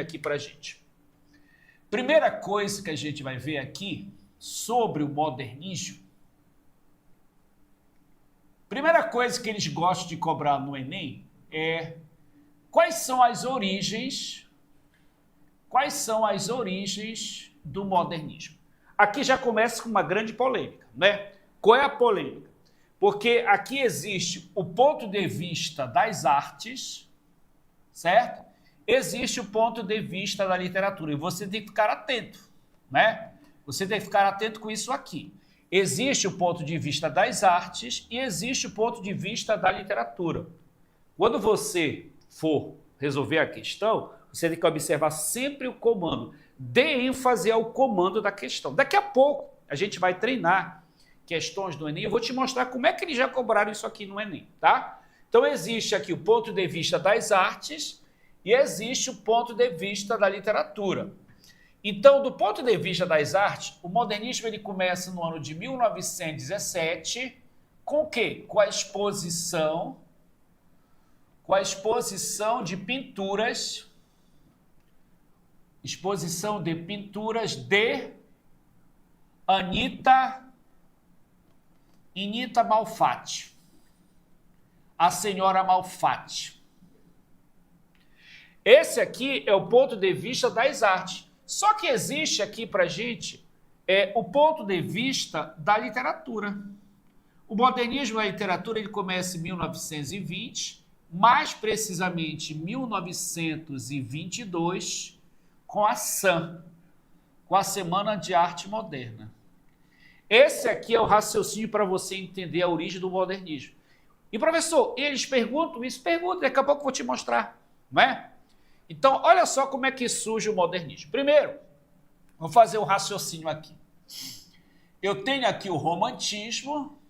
aqui para a gente. Primeira coisa que a gente vai ver aqui sobre o modernismo. Primeira coisa que eles gostam de cobrar no Enem é quais são as origens do modernismo. Aqui já começa com uma grande polêmica, né? Qual é a polêmica? Porque aqui existe o ponto de vista das artes, certo? Existe o ponto de vista da literatura, e você tem que ficar atento, né? Você tem que ficar atento com isso aqui. Existe o ponto de vista das artes e existe o ponto de vista da literatura. Quando você for resolver a questão, você tem que observar sempre o comando. Dê ênfase ao comando da questão. Daqui a pouco a gente vai treinar questões do Enem. Eu vou te mostrar como é que eles já cobraram isso aqui no Enem, tá? Então existe aqui o ponto de vista das artes e existe o ponto de vista da literatura. Então, do ponto de vista das artes, o modernismo ele começa no ano de 1917, com o quê? Com a exposição de pinturas, de Anita Malfatti, a senhora Malfatti. Esse aqui é o ponto de vista das artes. Só que existe aqui para a gente o ponto de vista da literatura. O modernismo da literatura ele começa em 1920, mais precisamente em 1922, com a SAM, com a Semana de Arte Moderna. Esse aqui é o raciocínio para você entender a origem do modernismo. E, professor, eles perguntam isso? Perguntam, daqui a pouco eu vou te mostrar, não é? Então, olha só como é que surge o modernismo. Primeiro, vou fazer um raciocínio aqui. Eu tenho aqui o romantismo.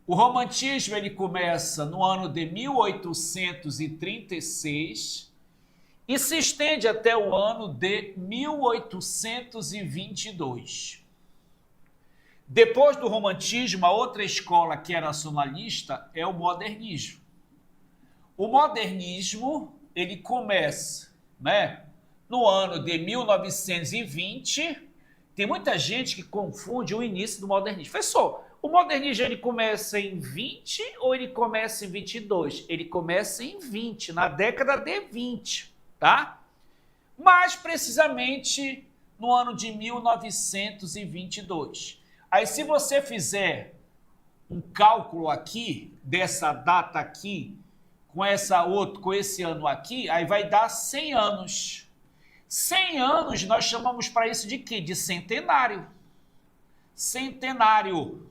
O romantismo ele começa no ano de 1836 e se estende até o ano de 1822. Depois do romantismo, a outra escola que é nacionalista é o modernismo. O modernismo ele começa, né, no ano de 1920. Tem muita gente que confunde o início do modernismo. Professor, o modernismo ele começa em 20 ou ele começa em 22? Ele começa em 20, na década de 20, tá? Mais precisamente no ano de 1922. Aí se você fizer um cálculo aqui, dessa data aqui, com esse ano aqui, aí vai dar 100 anos. 100 anos nós chamamos para isso de quê? De centenário. Centenário.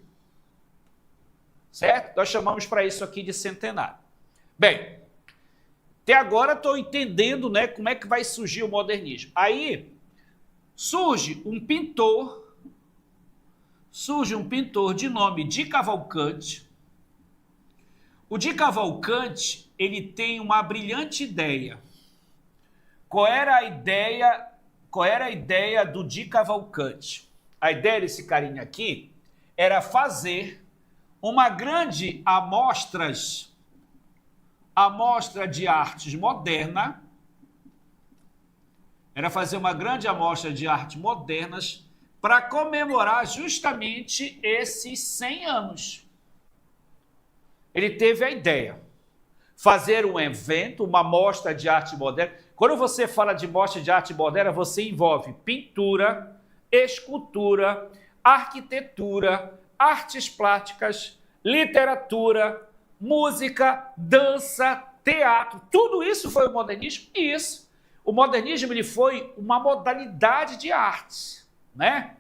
Certo? Nós chamamos para isso aqui de centenário. Bem, até agora estou entendendo, né, como é que vai surgir o modernismo. Aí surge um pintor de nome de Cavalcanti. O de Cavalcanti, ele tem uma brilhante ideia. Qual era a ideia do de Cavalcanti? A ideia desse carinha aqui era fazer uma grande amostra de artes moderna. Era fazer uma grande amostra de artes modernas para comemorar justamente esses 100 anos. Ele teve a ideia, fazer um evento, uma mostra de arte moderna. Quando você fala de mostra de arte moderna, você envolve pintura, escultura, arquitetura, artes plásticas, literatura, música, dança, teatro. Tudo isso foi o modernismo. E isso, o modernismo ele foi uma modalidade de arte, né?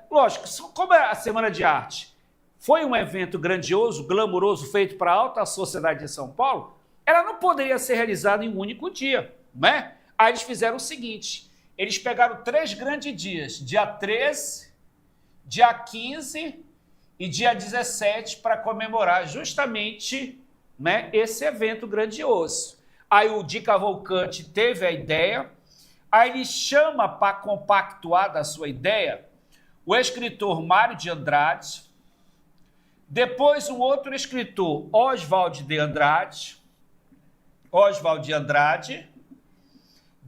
Lógico, como é a Semana de Arte? Foi um evento grandioso, glamuroso, feito para a alta sociedade de São Paulo, ela não poderia ser realizada em um único dia, né? Aí eles fizeram o seguinte, eles pegaram 3 grandes dias, dia 13, dia 15 e dia 17, para comemorar justamente, né, esse evento grandioso. Aí o de Cavalcanti teve a ideia, aí ele chama para compactuar da sua ideia o escritor Mário de Andrade, depois um outro escritor, Oswald de Andrade,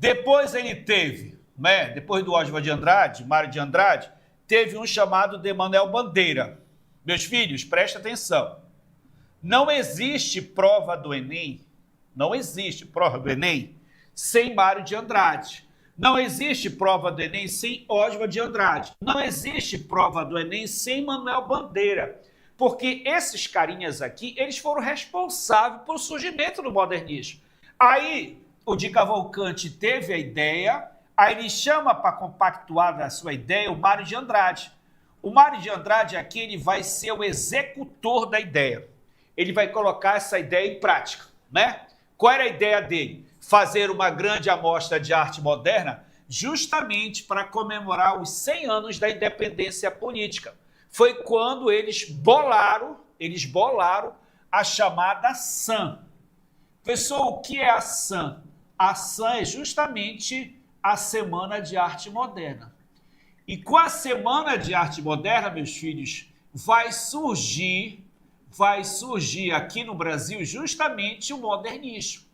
Depois ele teve, né, depois do Oswald de Andrade, Mário de Andrade, teve um chamado de Manuel Bandeira. Meus filhos, presta atenção. Não existe prova do Enem, não existe prova do Enem sem Mário de Andrade. Não existe prova do Enem sem Oswald de Andrade. Não existe prova do Enem sem Manuel Bandeira. Porque esses carinhas aqui, eles foram responsáveis pelo surgimento do modernismo. Aí, o Di Cavalcanti teve a ideia, aí ele chama para compactuar da sua ideia o Mário de Andrade. O Mário de Andrade aqui, ele vai ser o executor da ideia. Ele vai colocar essa ideia em prática, né? Qual era a ideia dele? Fazer uma grande amostra de arte moderna justamente para comemorar os 100 anos da independência política. Foi quando eles bolaram a chamada SAM. Pessoal, o que é a SAM? A SAM é justamente a Semana de Arte Moderna. E com a Semana de Arte Moderna, meus filhos, vai surgir aqui no Brasil justamente o modernismo.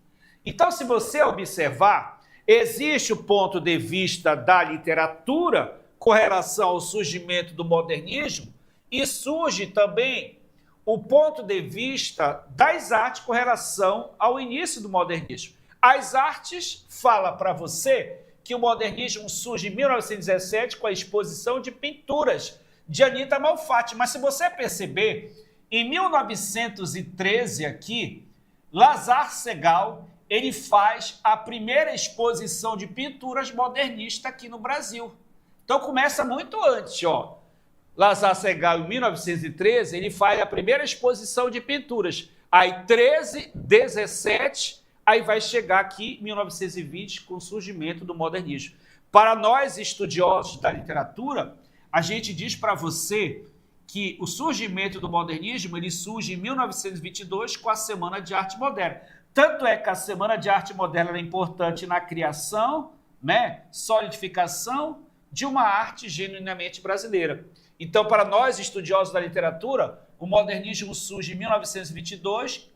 Então, se você observar, existe o ponto de vista da literatura com relação ao surgimento do modernismo e surge também o ponto de vista das artes com relação ao início do modernismo. As artes falam para você que o modernismo surge em 1917 com a exposição de pinturas de Anita Malfatti. Mas se você perceber, em 1913 aqui, Lazar Segal, ele faz a primeira exposição de pinturas modernistas aqui no Brasil. Então começa muito antes, ó. Lazar Segal, em 1913, ele faz a primeira exposição de pinturas. Aí 13, 17, aí vai chegar aqui em 1920 com o surgimento do modernismo. Para nós, estudiosos da literatura, a gente diz para você que o surgimento do modernismo, ele surge em 1922 com a Semana de Arte Moderna. Tanto é que a Semana de Arte Moderna é importante na criação, né, solidificação de uma arte genuinamente brasileira. Então, para nós, estudiosos da literatura, o modernismo surge em 1922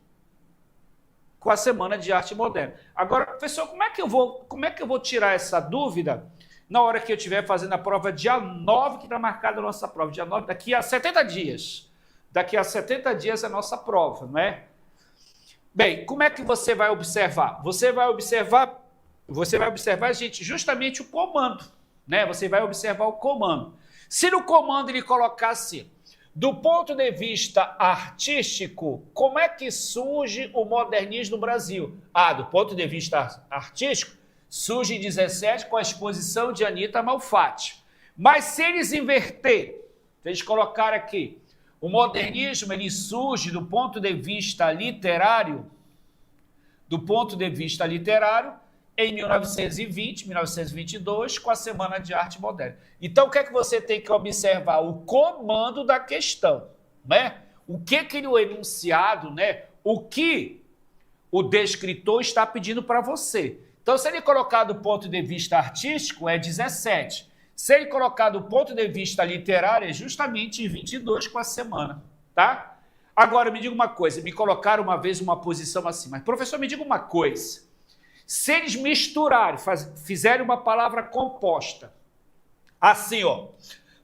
com a Semana de Arte Moderna. Agora, professor, como é que eu vou tirar essa dúvida na hora que eu estiver fazendo a prova dia 9, que está marcada a nossa prova, dia 9, daqui a 70 dias. Daqui a 70 dias é a nossa prova, não é? Bem, como é que você vai observar? Você vai observar, gente, justamente o comando, né? Você vai observar o comando. Se no comando ele colocasse, do ponto de vista artístico, como é que surge o modernismo no Brasil? Ah, do ponto de vista artístico, surge em 17 com a exposição de Anita Malfatti. Mas se eles inverter, se eles colocar aqui, o modernismo ele surge do ponto de vista literário, em 1920, 1922, com a Semana de Arte Moderna. Então, o que é que você tem que observar? O comando da questão, né? O que o enunciado, né? O que o descritor está pedindo para você. Então, se ele colocar do ponto de vista artístico, é 17. Se ele colocar do ponto de vista literário, é justamente em 22 com a semana, tá? Agora, me diga uma coisa, me colocaram uma vez uma posição assim, mas professor, me diga uma coisa, se eles misturarem, fizerem uma palavra composta, assim, ó,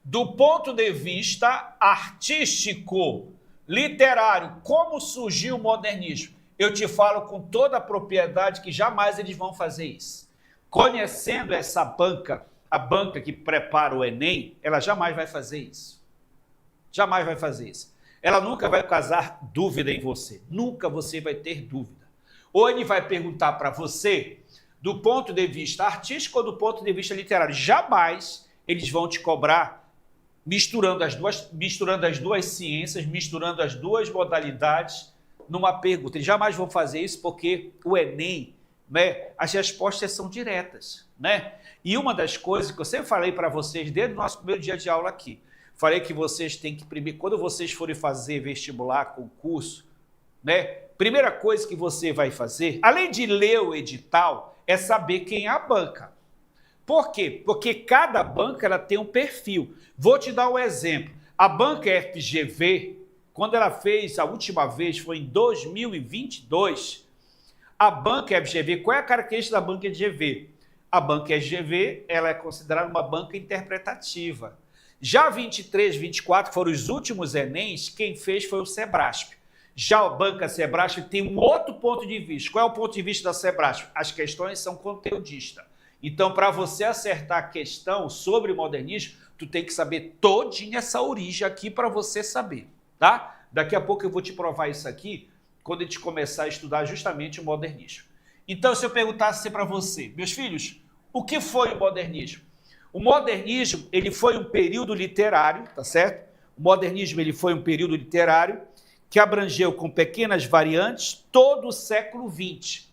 do ponto de vista artístico, literário, como surgiu o modernismo? Eu te falo com toda a propriedade que jamais eles vão fazer isso. Conhecendo essa banca, a banca que prepara o Enem, ela jamais vai fazer isso. Jamais vai fazer isso. Ela nunca vai causar dúvida em você. Nunca você vai ter dúvida. Ou ele vai perguntar para você do ponto de vista artístico ou do ponto de vista literário. Jamais eles vão te cobrar misturando as duas ciências, misturando as duas modalidades numa pergunta. Eles jamais vão fazer isso porque o Enem, né, as respostas são diretas, né? E uma das coisas que eu sempre falei para vocês desde o nosso primeiro dia de aula aqui, falei que vocês têm que, primeiro, quando vocês forem fazer vestibular, concurso, né, primeira coisa que você vai fazer, além de ler o edital, é saber quem é a banca. Por quê? Porque cada banca ela tem um perfil. Vou te dar um exemplo. A banca FGV, quando ela fez a última vez, foi em 2022, a banca FGV, qual é a característica da banca FGV? A banca FGV, ela é considerada uma banca interpretativa. Já 23, 24, que foram os últimos Enems, quem fez foi o Sebrasp. Já a banca Sebrasp tem um outro ponto de vista. Qual é o ponto de vista da Sebrasp? As questões são conteudistas. Então, para você acertar a questão sobre modernismo, tu tem que saber todinha essa origem aqui para você saber, tá? Daqui a pouco eu vou te provar isso aqui, quando a gente começar a estudar justamente o modernismo. Então, se eu perguntasse para você, meus filhos, o que foi o modernismo? O modernismo, ele foi um período literário, tá certo? O modernismo, ele foi um período literário que abrangeu com pequenas variantes todo o século XX.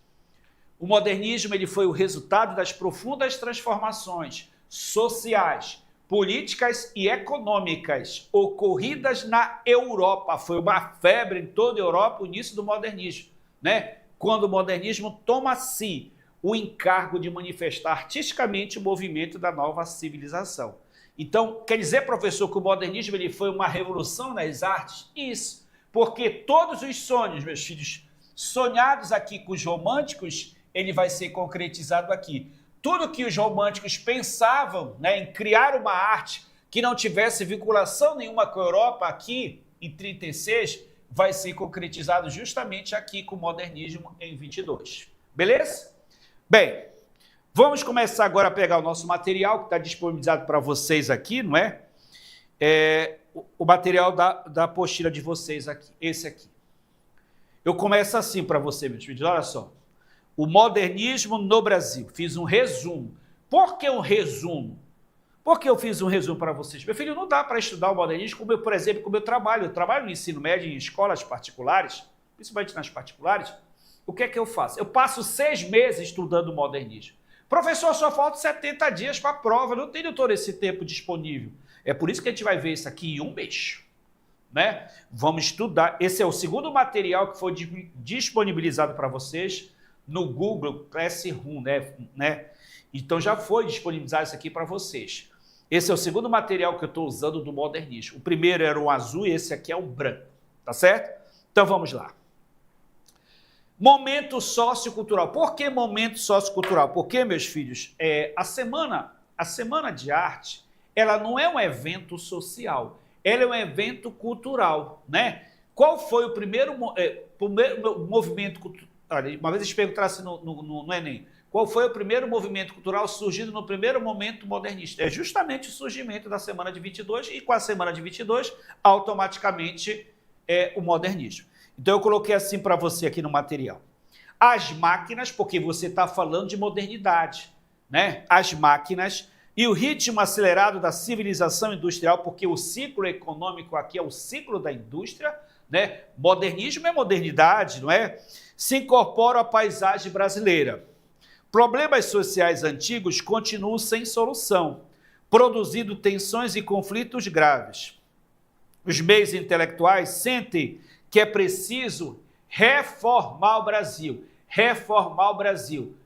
O modernismo, ele foi o resultado das profundas transformações sociais, políticas e econômicas ocorridas na Europa. Foi uma febre em toda a Europa o início do modernismo, né? Quando o modernismo toma a si o encargo de manifestar artisticamente o movimento da nova civilização. Então, quer dizer, professor, que o modernismo ele foi uma revolução nas artes? Isso, porque todos os sonhos, meus filhos, sonhados aqui com os românticos, ele vai ser concretizado aqui. Tudo que os românticos pensavam, né, em criar uma arte que não tivesse vinculação nenhuma com a Europa aqui em 36, vai ser concretizado justamente aqui com o modernismo em 22. Beleza? Bem, vamos começar agora a pegar o nosso material que está disponibilizado para vocês aqui, não é? O material da apostila de vocês aqui, esse aqui. Eu começo assim para você, meus filhos, olha só. O modernismo no Brasil. Fiz um resumo. Por que um resumo? Por que eu fiz um resumo para vocês? Meu filho, não dá para estudar o modernismo, como eu, por exemplo, como eu trabalho. Eu trabalho no ensino médio em escolas particulares, principalmente nas particulares. O que é que eu faço? Eu passo 6 meses estudando o modernismo. Professor, só falta 70 dias para a prova. Não tenho todo esse tempo disponível. É por isso que a gente vai ver isso aqui em um mês. Né? Vamos estudar. Esse é o segundo material que foi disponibilizado para vocês no Google Classroom, né? Então já foi disponibilizado isso aqui para vocês. Esse é o segundo material que eu estou usando do modernismo. O primeiro era o azul e esse aqui é o branco, tá certo? Então vamos lá. Momento sociocultural. Por que momento sociocultural? Porque, meus filhos, a semana de arte, ela não é um evento social, ela é um evento cultural, né? Qual foi o primeiro movimento cultural? Uma vez eles perguntaram assim no Enem, qual foi o primeiro movimento cultural surgido no primeiro momento modernista? É justamente o surgimento da semana de 22 e com a semana de 22, automaticamente, o modernismo. Então eu coloquei assim para você aqui no material. As máquinas, porque você está falando de modernidade, né? As máquinas e o ritmo acelerado da civilização industrial, porque o ciclo econômico aqui é o ciclo da indústria, né? Modernismo é modernidade, não é? Se incorporam à paisagem brasileira. Problemas sociais antigos continuam sem solução, produzindo tensões e conflitos graves. Os meios intelectuais sentem que é preciso reformar o Brasil. Reformar o Brasil.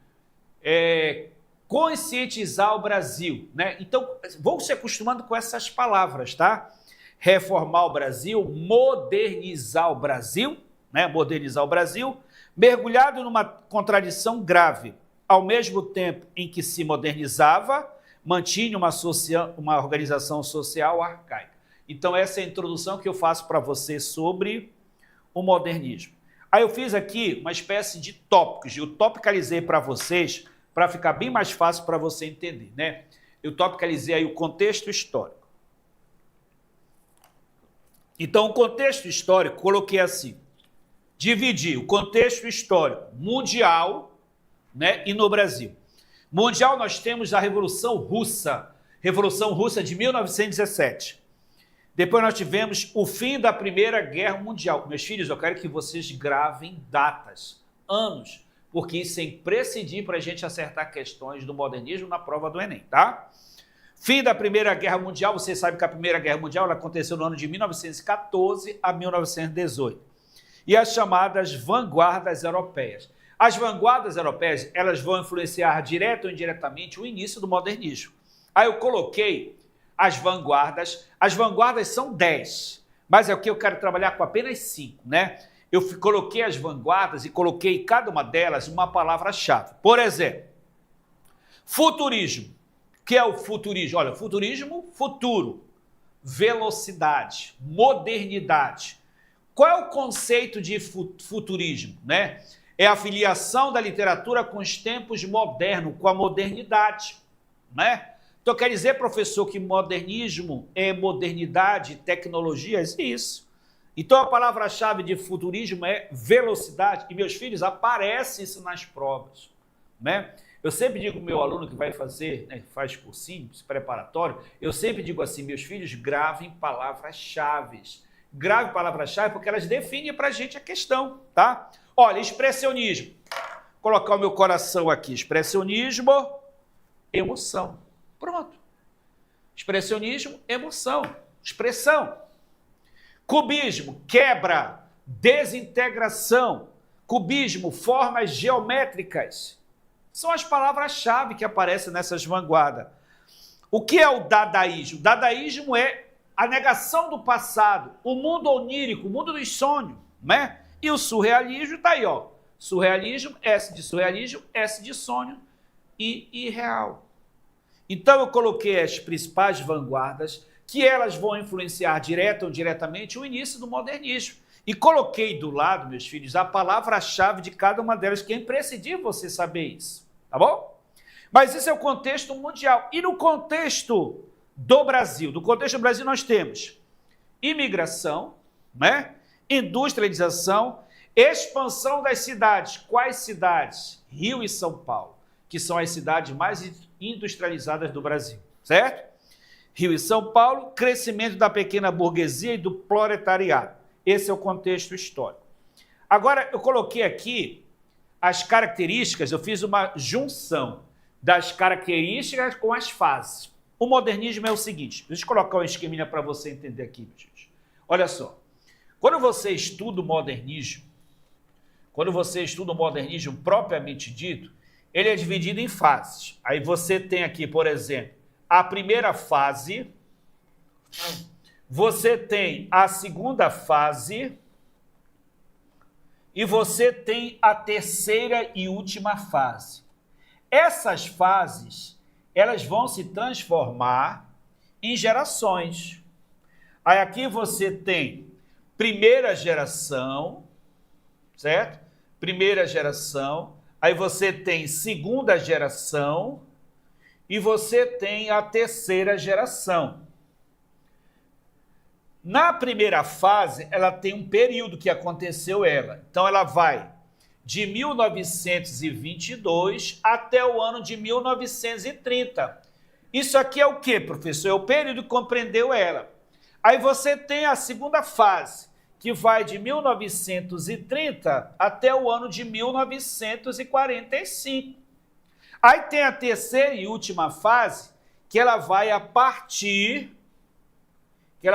Conscientizar o Brasil, né? Então, vão se acostumando com essas palavras, tá? Reformar o Brasil, modernizar o Brasil, né? Modernizar o Brasil, mergulhado numa contradição grave. Ao mesmo tempo em que se modernizava, mantinha uma organização social arcaica. Então, essa é a introdução que eu faço para você sobre o modernismo. Aí eu fiz aqui uma espécie de tópicos, eu topicalizei para vocês, para ficar bem mais fácil para você entender, né? Eu topicalizei aí o contexto histórico. Então, o contexto histórico, coloquei assim, dividi o contexto histórico mundial, né, e no Brasil. Mundial, nós temos a Revolução Russa de 1917. Depois nós tivemos o fim da Primeira Guerra Mundial. Meus filhos, eu quero que vocês gravem datas, anos, porque isso é imprescindível para a gente acertar questões do modernismo na prova do Enem, tá? Fim da Primeira Guerra Mundial, você sabe que a Primeira Guerra Mundial ela aconteceu no ano de 1914 a 1918. E as chamadas vanguardas europeias. As vanguardas europeias, elas vão influenciar direto ou indiretamente o início do modernismo. Aí eu coloquei as vanguardas são 10, mas é o que eu quero trabalhar com apenas 5, né? Eu coloquei as vanguardas e coloquei cada uma delas uma palavra-chave. Por exemplo, Futurismo. O que é o futurismo? Olha, futurismo, futuro, velocidade, modernidade. Qual é o conceito de futurismo, né? É a filiação da literatura com os tempos modernos, com a modernidade, né? Então quer dizer, professor, que modernismo é modernidade, tecnologias? Isso. Então a palavra-chave de futurismo é velocidade. E, meus filhos, aparece isso nas provas, né? Eu sempre digo para o meu aluno que vai fazer, né, faz cursinho, preparatório, eu sempre digo assim, meus filhos, gravem palavras-chave. Grave palavras-chave porque elas definem para a gente a questão, tá? Olha, expressionismo. Vou colocar o meu coração aqui. Expressionismo, emoção. Pronto. Expressionismo, emoção. Expressão. Cubismo, quebra, desintegração. Cubismo, formas geométricas. São as palavras-chave que aparecem nessas vanguardas. O que é o dadaísmo? O dadaísmo é a negação do passado, o mundo onírico, o mundo dos sonhos, né? E o surrealismo está aí, ó. Surrealismo, S de sonho e irreal. Então eu coloquei as principais vanguardas que elas vão influenciar direta ou indiretamente o início do modernismo. E coloquei do lado, meus filhos, a palavra-chave de cada uma delas, que é imprescindível você saber isso, tá bom? Mas esse é o contexto mundial. E no contexto do Brasil, nós temos imigração, né? Industrialização, expansão das cidades. Quais cidades? Rio e São Paulo, que são as cidades mais industrializadas do Brasil, certo? Rio e São Paulo, crescimento da pequena burguesia e do proletariado. Esse é o contexto histórico. Agora, eu coloquei aqui as características, eu fiz uma junção das características com as fases. O modernismo é o seguinte, deixa eu colocar um esqueminha para você entender aqui, meu gente. Olha só, quando você estuda o modernismo, propriamente dito, ele é dividido em fases. Aí você tem aqui, por exemplo, a primeira fase, você tem a segunda fase e você tem a terceira e última fase. Essas fases, elas vão se transformar em gerações. Aí aqui você tem primeira geração, certo? Primeira geração. Aí você tem segunda geração e você tem a terceira geração. Na primeira fase, ela tem um período que aconteceu ela. Então, ela vai de 1922 até o ano de 1930. Isso aqui é o quê, professor? É o período que compreendeu ela. Aí você tem a segunda fase, que vai de 1930 até o ano de 1945. Aí tem a terceira e última fase, que ela vai a partir de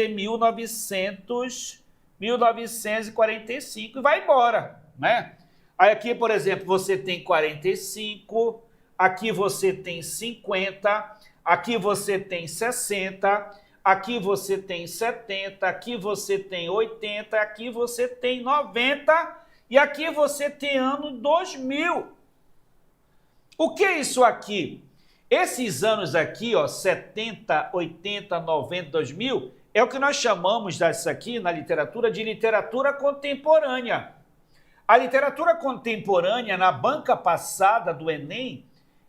1945 e vai embora, né? Aí aqui, por exemplo, você tem 45, aqui você tem 50, aqui você tem 60, aqui você tem 70, aqui você tem 80, aqui você tem 90 e aqui você tem ano 2000. O que é isso aqui? Esses anos aqui, ó, 70, 80, 90, 2000, é o que nós chamamos disso aqui na literatura de literatura contemporânea. A literatura contemporânea, na banca passada do Enem,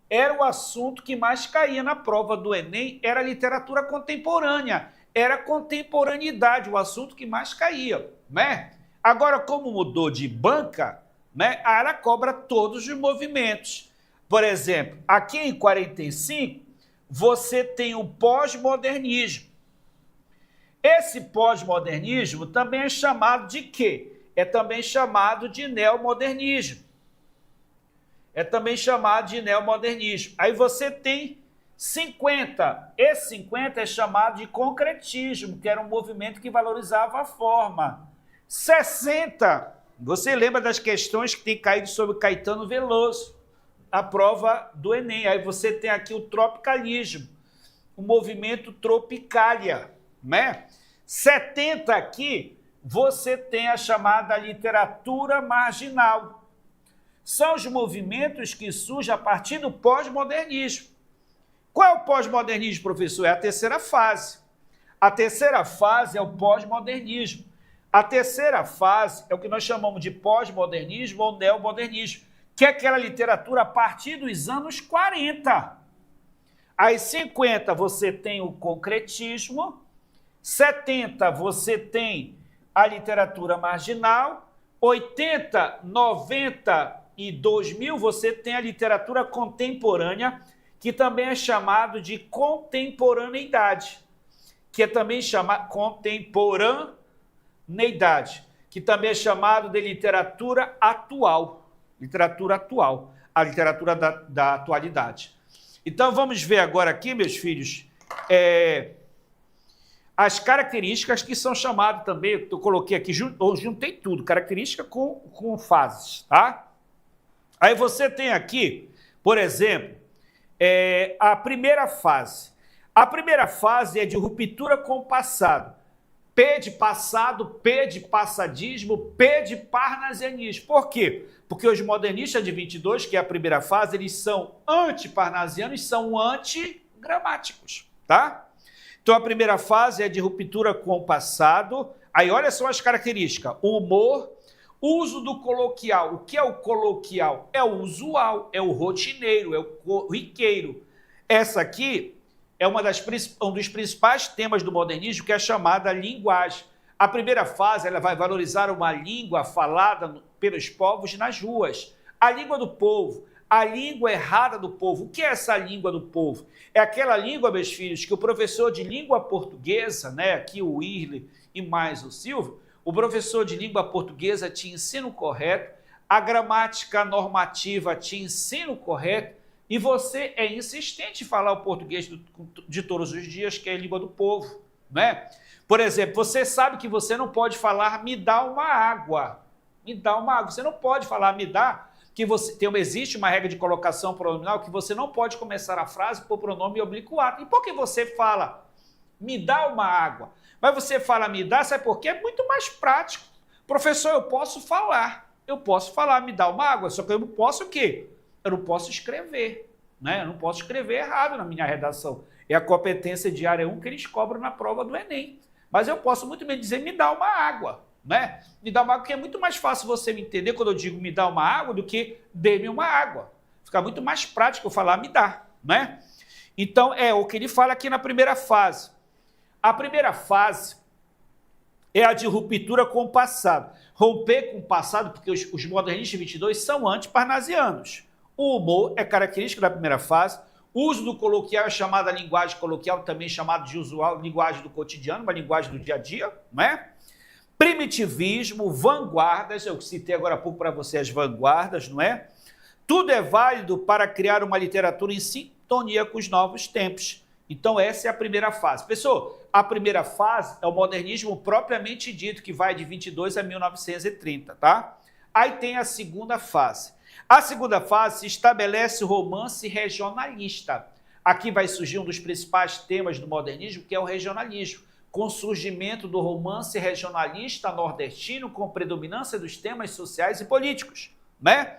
era o assunto que mais caía na prova do Enem, era a literatura contemporânea, era a contemporaneidade, o assunto que mais caía, né? Agora, como mudou de banca, né, ela cobra todos os movimentos. Por exemplo, aqui em 45, você tem o pós-modernismo. Esse pós-modernismo também é chamado de quê? É também chamado de neomodernismo. Aí você tem 50. Esse 50 é chamado de concretismo, que era um movimento que valorizava a forma. 60, você lembra das questões que tem caído sobre Caetano Veloso, a prova do Enem. Aí você tem aqui o tropicalismo, o movimento Tropicália, né? 70 aqui, você tem a chamada literatura marginal. são os movimentos que surgem a partir do pós-modernismo. Qual é o pós-modernismo, professor? É a terceira fase. A terceira fase é o pós-modernismo. A terceira fase é o que nós chamamos de pós-modernismo ou neomodernismo, que é aquela literatura a partir dos anos 40. Aí 50 você tem o concretismo, 70 você tem a literatura marginal, 80, 90 e 2000 você tem a literatura contemporânea, que também é chamado de contemporaneidade, que é também chamado contemporaneidade, que também é chamado de literatura atual, a literatura da atualidade. Então vamos ver agora aqui, meus filhos, as características que são chamadas também, eu coloquei aqui, eu juntei tudo, característica com fases, tá? Aí você tem aqui, por exemplo, a primeira fase. A primeira fase é de ruptura com o passado. P de passado, P de passadismo, P de parnasianismo. Por quê? Porque os modernistas de 22, que é a primeira fase, eles são anti-parnasianos, são antigramáticos, tá? Então a primeira fase é de ruptura com o passado. Aí olha só as características. O humor, uso do coloquial. O que é o coloquial? É o usual, é o rotineiro, é o corriqueiro. Essa aqui é um dos principais temas do modernismo, que é a chamada linguagem. A primeira fase ela vai valorizar uma língua falada pelos povos nas ruas. A língua do povo, a língua errada do povo. O que é essa língua do povo? É aquela língua, meus filhos, que o professor de língua portuguesa, né, aqui o Irle e mais o Silvio, o professor de língua portuguesa te ensina o correto, a gramática normativa te ensina o correto, e você é insistente em falar o português de todos os dias, que é a língua do povo, né? Por exemplo, você sabe que você não pode falar me dá uma água. Me dá uma água. Você não pode falar me dá, que existe uma regra de colocação pronominal que você não pode começar a frase por pronome oblíquo. E por que você fala me dá uma água? Mas você fala me dá, sabe por quê? É muito mais prático. Professor, eu posso falar me dá uma água, só que eu não posso o quê? Eu não posso escrever, né? Eu não posso escrever errado na minha redação. É a competência de área 1 que eles cobram na prova do Enem. Mas eu posso muito bem dizer me dá uma água, né? Me dá uma água, porque é muito mais fácil você me entender quando eu digo me dá uma água do que dê-me uma água. Fica muito mais prático eu falar me dá, né? Então é o que ele fala aqui na primeira fase. A primeira fase é a de ruptura com o passado. Romper com o passado, porque os modernistas 22 são antiparnasianos. O humor é característico da primeira fase. O uso do coloquial é chamada linguagem coloquial, também chamado de usual, linguagem do cotidiano, uma linguagem do dia a dia, né? Primitivismo, vanguardas, eu citei agora há pouco para você as vanguardas, não é? Tudo é válido para criar uma literatura em sintonia com os novos tempos. Então essa é a primeira fase. Pessoal, a primeira fase é o modernismo propriamente dito, que vai de 22 a 1930, tá? Aí tem a segunda fase. A segunda fase se estabelece o romance regionalista. Aqui vai surgir um dos principais temas do modernismo, que é o regionalismo, com o surgimento do romance regionalista nordestino com predominância dos temas sociais e políticos, né?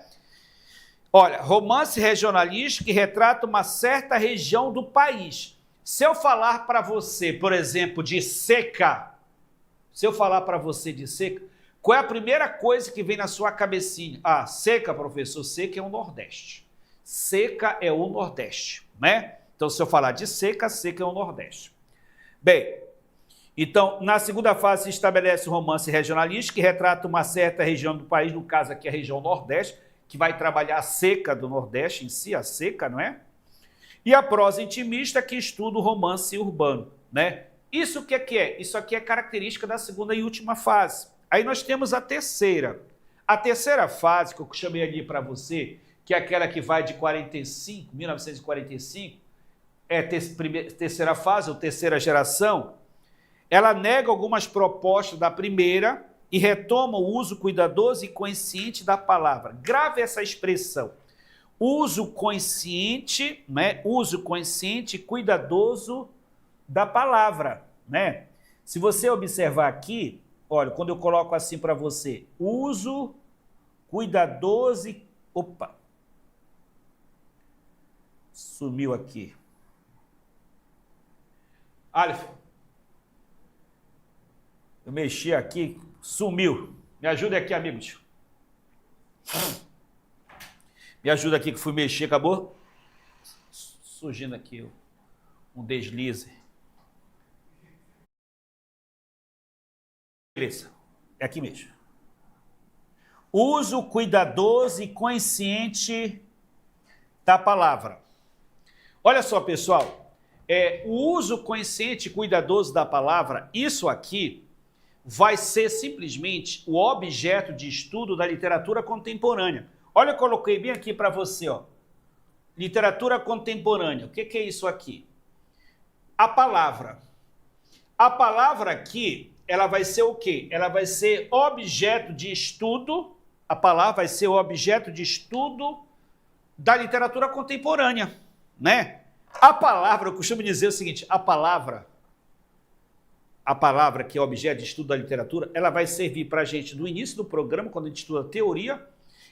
Olha, romance regionalista que retrata uma certa região do país. Se eu falar para você, por exemplo, de seca, qual é a primeira coisa que vem na sua cabecinha? Ah, seca, professor, seca é o Nordeste. Seca é o Nordeste, né? Então, se eu falar de seca, seca é o Nordeste. Bem, então, na segunda fase se estabelece o romance regionalista, que retrata uma certa região do país, no caso aqui a região Nordeste, que vai trabalhar a seca do Nordeste em si, a seca, não é? E a prosa intimista, que estuda o romance urbano, né? Isso o que é? Isso aqui é característica da segunda e última fase. Aí nós temos a terceira. A terceira fase, que eu chamei ali para você, que é aquela que vai de 1945, é a terceira fase, ou terceira geração, ela nega algumas propostas da primeira e retoma o uso cuidadoso e consciente da palavra. Grave essa expressão. Uso consciente, né? Uso consciente e cuidadoso da palavra, né? Se você observar aqui, olha, quando eu coloco assim para você, uso cuidadoso Opa! Sumiu aqui. Aleph, eu mexi aqui, sumiu. Me ajuda aqui, amigos. Me ajuda aqui que fui mexer, acabou surgindo aqui um deslize. Beleza, é aqui mesmo. Uso cuidadoso e consciente da palavra. Olha só, pessoal, o uso consciente e cuidadoso da palavra, isso aqui vai ser simplesmente o objeto de estudo da literatura contemporânea. Olha, eu coloquei bem aqui para você, ó. Literatura contemporânea. O que é isso aqui? A palavra. A palavra aqui, ela vai ser o quê? Ela vai ser objeto de estudo. A palavra vai ser o objeto de estudo da literatura contemporânea, né? A palavra, eu costumo dizer o seguinte, a palavra que é objeto de estudo da literatura, ela vai servir para a gente no início do programa, quando a gente estuda teoria,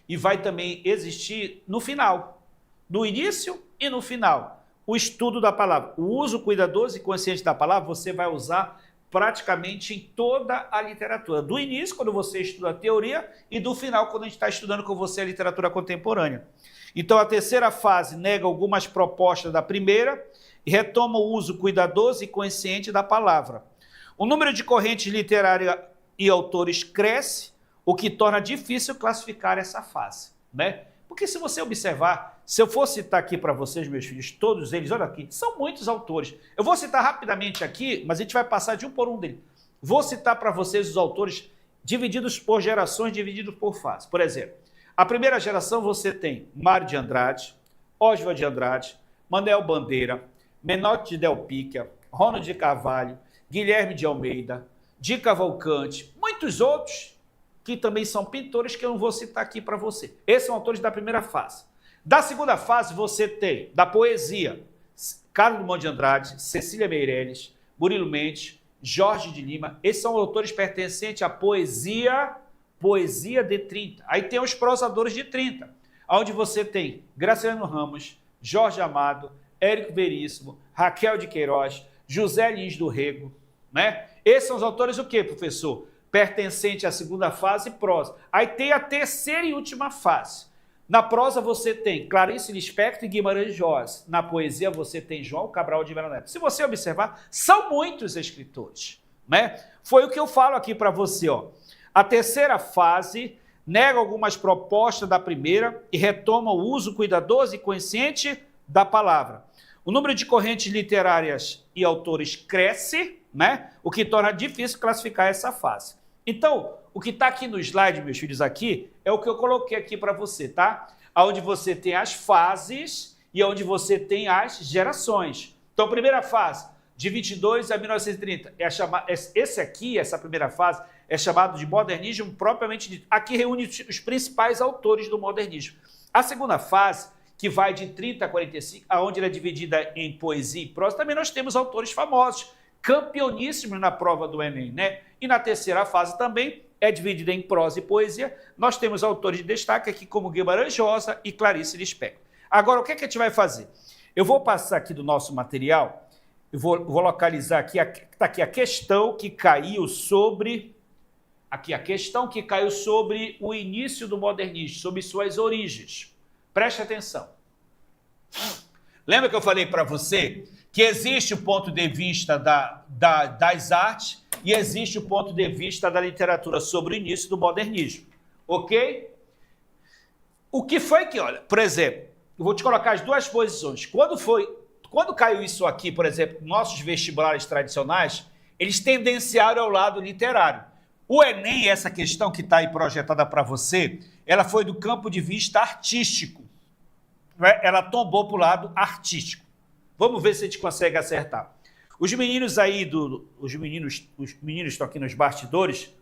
e vai também existir no final, no início e no final, o estudo da palavra. O uso cuidadoso e consciente da palavra você vai usar praticamente em toda a literatura. Do início, quando você estuda a teoria, e do final, quando a gente está estudando com você a literatura contemporânea. Então, a terceira fase nega algumas propostas da primeira e retoma o uso cuidadoso e consciente da palavra. O número de correntes literárias e autores cresce, o que torna difícil classificar essa fase, né? Porque se você observar, se eu for citar aqui para vocês, meus filhos, todos eles, olha aqui, são muitos autores. Eu vou citar rapidamente aqui, mas a gente vai passar de um por um deles. Vou citar para vocês os autores divididos por gerações, divididos por fases. Por exemplo, a primeira geração você tem Mário de Andrade, Oswald de Andrade, Manuel Bandeira, Menotti de Del Picchia, Ronald de Carvalho, Guilherme de Almeida, de Cavalcante, muitos outros que também são pintores que eu não vou citar aqui para você. Esses são autores da primeira fase. Da segunda fase você tem, da poesia, Carlos Drummond de Andrade, Cecília Meirelles, Murilo Mendes, Jorge de Lima. Esses são autores pertencentes à poesia de 30. Aí tem os prosadores de 30, onde você tem Graciliano Ramos, Jorge Amado, Érico Veríssimo, Raquel de Queiroz, José Lins do Rego, né? Esses são os autores o quê, professor? Pertencente à segunda fase, prosa. Aí tem a terceira e última fase. Na prosa você tem Clarice Lispector e Guimarães Rosa. Na poesia você tem João Cabral de Melo Neto. Se você observar, são muitos escritores, né? Foi o que eu falo aqui para você, ó. A terceira fase nega algumas propostas da primeira e retoma o uso cuidadoso e consciente da palavra. O número de correntes literárias e autores cresce, né? O que torna difícil classificar essa fase. Então, o que está aqui no slide, meus filhos, aqui, é o que eu coloquei aqui para você, tá? Onde você tem as fases e onde você tem as gerações. Então, primeira fase, de 22 a 1930, essa primeira fase, é chamado de modernismo propriamente dito. Aqui reúne os principais autores do modernismo. A segunda fase, que vai de 30 a 45, onde ela é dividida em poesia e prosa, também nós temos autores famosos, campeoníssimos na prova do Enem, né? E na terceira fase também é dividida em prosa e poesia. Nós temos autores de destaque aqui como Guimarães Rosa e Clarice Lispector. Agora, o que é que a gente vai fazer? Eu vou passar aqui do nosso material, eu vou localizar aqui, está aqui a questão que caiu sobre... Aqui a questão que caiu sobre o início do modernismo, sobre suas origens. Preste atenção. Lembra que eu falei para você que existe o ponto de vista das artes e existe o ponto de vista da literatura sobre o início do modernismo, ok? O que foi que, olha, por exemplo, eu vou te colocar as duas posições. Quando caiu isso aqui, por exemplo, nossos vestibulares tradicionais, eles tendenciaram ao lado literário. O Enem, essa questão que está aí projetada para você, ela foi do campo de vista artístico. Ela tombou para o lado artístico. Vamos ver se a gente consegue acertar. Os meninos aí, os meninos estão aqui nos bastidores,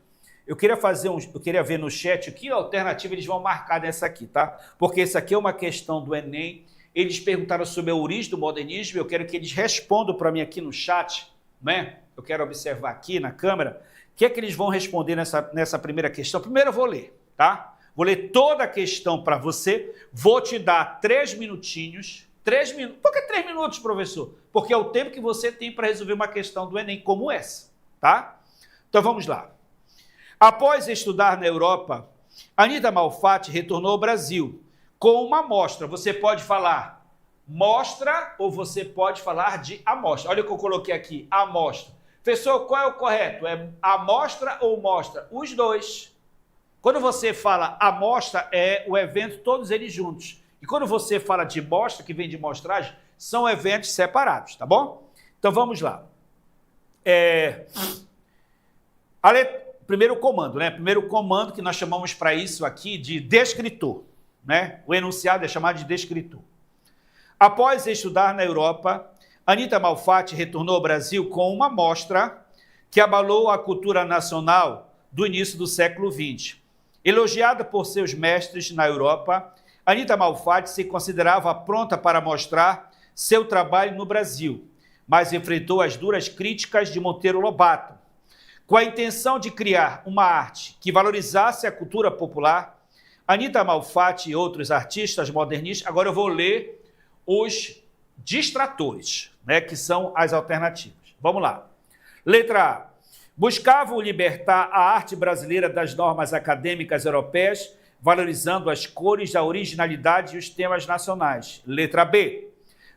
eu queria ver no chat que alternativa eles vão marcar nessa aqui, tá? Porque essa aqui é uma questão do Enem. Eles perguntaram sobre a origem do modernismo, eu quero que eles respondam para mim aqui no chat, né? Eu quero observar aqui na câmera. O que é que eles vão responder nessa primeira questão? Primeiro eu vou ler, tá? Vou ler toda a questão para você, vou te dar 3 minutinhos. 3 minutos. Por que 3 minutos, professor? Porque é o tempo que você tem para resolver uma questão do Enem como essa, tá? Então vamos lá. Após estudar na Europa, Anita Malfatti retornou ao Brasil com uma amostra. Você pode falar mostra ou você pode falar de amostra. Olha o que eu coloquei aqui, amostra. Professor, qual é o correto? É amostra ou mostra? Os dois. Quando você fala amostra, é o evento todos eles juntos. E quando você fala de mostra, que vem de mostragem, são eventos separados, tá bom? Então vamos lá. Primeiro comando, né? Primeiro comando que nós chamamos para isso aqui de descritor, né? O enunciado é chamado de descritor. Após estudar na Europa, Anita Malfatti retornou ao Brasil com uma amostra que abalou a cultura nacional do início do século XX. Elogiada por seus mestres na Europa, Anita Malfatti se considerava pronta para mostrar seu trabalho no Brasil, mas enfrentou as duras críticas de Monteiro Lobato. Com a intenção de criar uma arte que valorizasse a cultura popular, Anita Malfatti e outros artistas modernistas, agora eu vou ler os distratores, né, que são as alternativas. Vamos lá. Letra A. Buscavam libertar a arte brasileira das normas acadêmicas europeias, valorizando as cores, a originalidade e os temas nacionais. Letra B.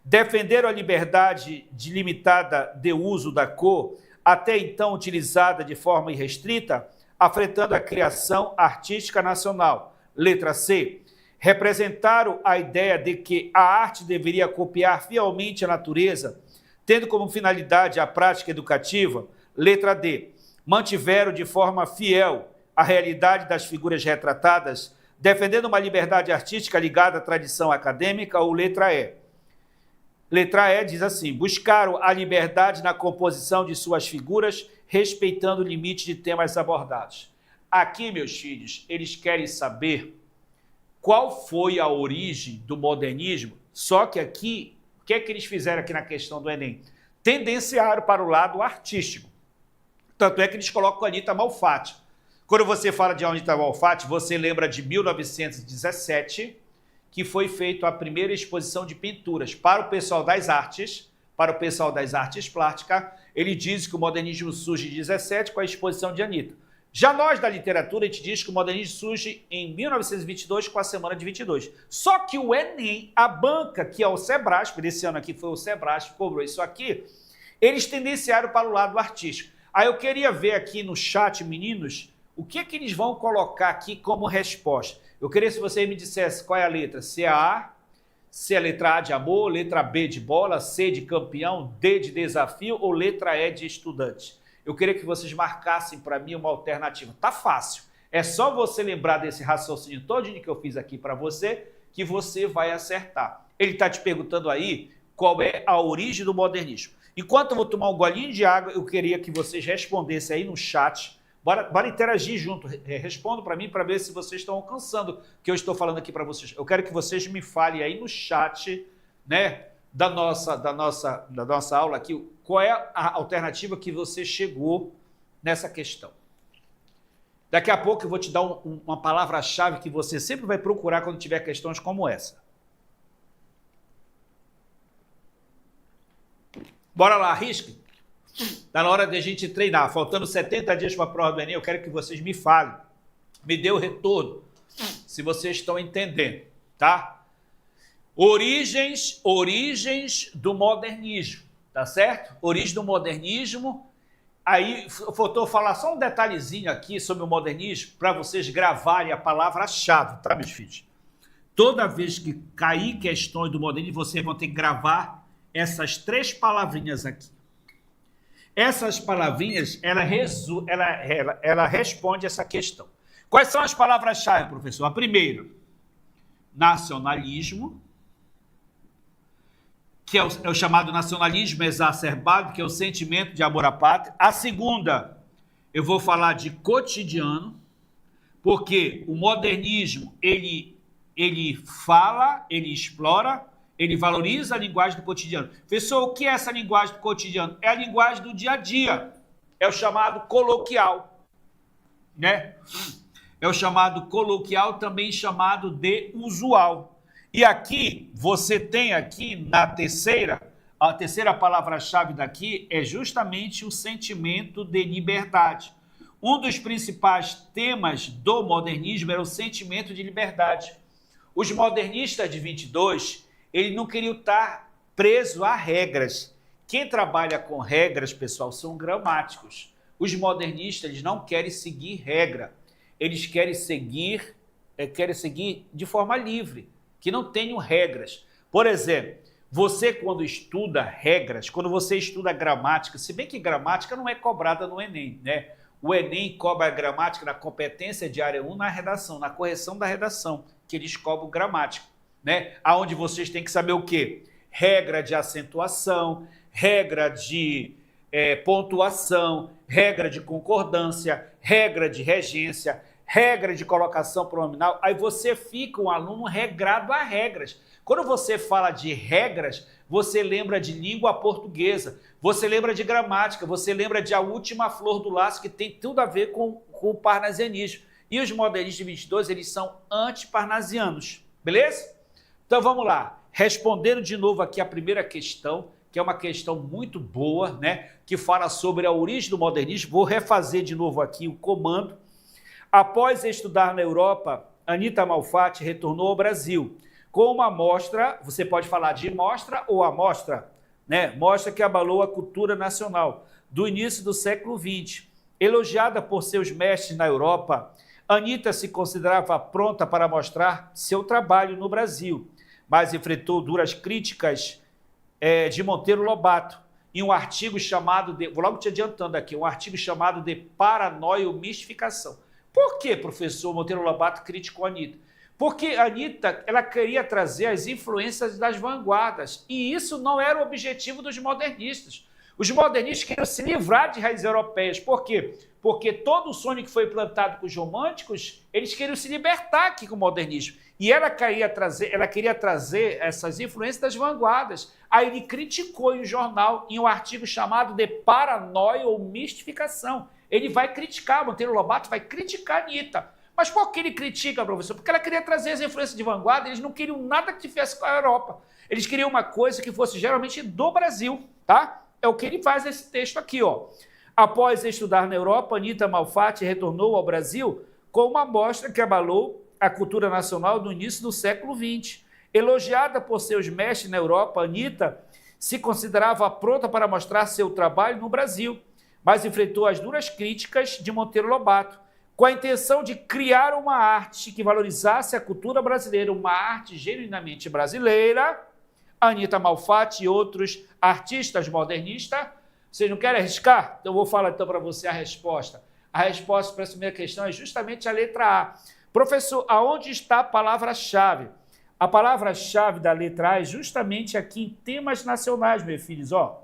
Defenderam a liberdade limitada de uso da cor, até então utilizada de forma irrestrita, afetando a criação artística nacional. Letra C. Representaram a ideia de que a arte deveria copiar fielmente a natureza, tendo como finalidade a prática educativa. Letra D. Mantiveram de forma fiel a realidade das figuras retratadas, defendendo uma liberdade artística ligada à tradição acadêmica. Ou letra E. Letra E diz assim: buscaram a liberdade na composição de suas figuras, respeitando o limite de temas abordados. Aqui, meus filhos, eles querem saber qual foi a origem do modernismo, só que aqui, o que é que eles fizeram aqui na questão do Enem? Tendenciaram para o lado artístico. Tanto é que eles colocam a Anita Malfatti. Quando você fala de Anita Malfatti, você lembra de 1917, que foi feita a primeira exposição de pinturas para o pessoal das artes, plásticas. Ele diz que o modernismo surge em 17 com a exposição de Anita. Já nós, da literatura, a gente diz que o modernismo surge em 1922 com a Semana de 22. Só que o Enem, a banca, que é o Sebrasp, desse ano aqui foi o Sebrasp que cobrou isso aqui, eles tendenciaram para o lado artístico. Aí eu queria ver aqui no chat, meninos, o que é que eles vão colocar aqui como resposta. Eu queria se você me dissesse qual é a letra. Se é a A, se é a letra A de amor, letra B de bola, C de campeão, D de desafio ou letra E de estudante. Eu queria que vocês marcassem para mim uma alternativa. Tá fácil. É só você lembrar desse raciocínio todinho que eu fiz aqui para você, que você vai acertar. Ele está te perguntando aí qual é a origem do modernismo. Enquanto eu vou tomar um golinho de água, eu queria que vocês respondessem aí no chat. Bora interagir junto. Responda para mim para ver se vocês estão alcançando o que eu estou falando aqui para vocês. Eu quero que vocês me falem aí no chat, né, da nossa aula aqui, qual é a alternativa que você chegou nessa questão. Daqui a pouco eu vou te dar uma palavra-chave que você sempre vai procurar quando tiver questões como essa. Bora lá, arrisque. Está na hora de a gente treinar. Faltando 70 dias para a prova do Enem, eu quero que vocês me falem. Me dê o retorno, se vocês estão entendendo, tá? Origens do modernismo, tá certo? Origem do modernismo. Aí, faltou falar só um detalhezinho aqui sobre o modernismo, para vocês gravarem a palavra-chave, tá, meus filhos? Toda vez que cair questões do modernismo, vocês vão ter que gravar essas 3 palavrinhas aqui. Essas palavrinhas, ela responde essa questão. Quais são as palavras-chave, professor? A primeira, nacionalismo, que é o chamado nacionalismo exacerbado, que é o sentimento de amor à pátria. A segunda, eu vou falar de cotidiano, porque o modernismo, ele fala, ele explora, ele valoriza a linguagem do cotidiano. Professor, o que é essa linguagem do cotidiano? É a linguagem do dia a dia. É o chamado coloquial, né? é o chamado coloquial, também chamado de usual. E aqui, você tem aqui na a terceira palavra-chave daqui é justamente o sentimento de liberdade. Um dos principais temas do modernismo era o sentimento de liberdade. Os modernistas de 22, eles não queriam estar presos a regras. Quem trabalha com regras, pessoal, são gramáticos. Os modernistas, eles não querem seguir regra. Eles querem seguir de forma livre, que não tenham regras. Por exemplo, você quando estuda regras, quando você estuda gramática, se bem que gramática não é cobrada no Enem, né? O Enem cobra a gramática na competência de área 1 na redação, na correção da redação, que eles cobram gramática, né? Aonde vocês têm que saber o quê? Regra de acentuação, regra de pontuação, regra de concordância, regra de regência, regra de colocação pronominal. Aí você fica um aluno regrado a regras. Quando você fala de regras, você lembra de língua portuguesa, você lembra de gramática, você lembra de A Última Flor do Laço, que tem tudo a ver com o parnasianismo. E os modernistas de 22, eles são antiparnasianos, beleza? Então vamos lá, respondendo de novo aqui a primeira questão, que é uma questão muito boa, né? Que fala sobre a origem do modernismo. Vou refazer de novo aqui o comando. Após estudar na Europa, Anita Malfatti retornou ao Brasil com uma mostra, você pode falar de mostra ou amostra, né? Mostra que abalou a cultura nacional do início do século XX. Elogiada por seus mestres na Europa, Anita se considerava pronta para mostrar seu trabalho no Brasil, mas enfrentou duras críticas de Monteiro Lobato em um artigo chamado de, vou logo te adiantando aqui, um artigo chamado de Paranoia ou Mistificação. Por que, professor, Monteiro Lobato criticou a Anita? Porque a Anita, ela queria trazer as influências das vanguardas, e isso não era o objetivo dos modernistas. Os modernistas queriam se livrar de raízes europeias. Por quê? Porque todo o sonho que foi plantado com os românticos, eles queriam se libertar aqui com o modernismo. E ela queria trazer essas influências das vanguardas. Aí ele criticou em um jornal, em um artigo chamado de Paranoia ou Mistificação. Ele vai criticar, Monteiro Lobato vai criticar a Anita. Mas por que ele critica, professor? Porque ela queria trazer as influências de vanguarda, eles não queriam nada que tivesse com a Europa. Eles queriam uma coisa que fosse geralmente do Brasil, tá? É o que ele faz nesse texto aqui, ó. Após estudar na Europa, Anita Malfatti retornou ao Brasil com uma amostra que abalou a cultura nacional do início do século XX. Elogiada por seus mestres na Europa, Anita se considerava pronta para mostrar seu trabalho no Brasil, mas enfrentou as duras críticas de Monteiro Lobato, com a intenção de criar uma arte que valorizasse a cultura brasileira, uma arte genuinamente brasileira. Anita Malfatti e outros artistas modernistas. Vocês não querem arriscar? Então eu vou falar então para você a resposta. A resposta para essa primeira questão é justamente a letra A. Professor, aonde está a palavra-chave? A palavra-chave da letra A é justamente aqui em temas nacionais, meus filhos, ó.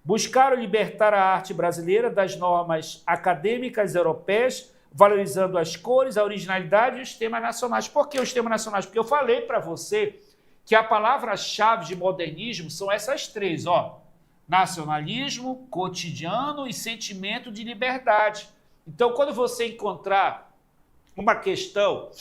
Buscaram libertar a arte brasileira das normas acadêmicas europeias, valorizando as cores, a originalidade e os temas nacionais. Por que os temas nacionais? Porque eu falei para você que a palavra-chave de modernismo são essas três, ó. Nacionalismo, cotidiano e sentimento de liberdade. Então, quando você encontrar uma questão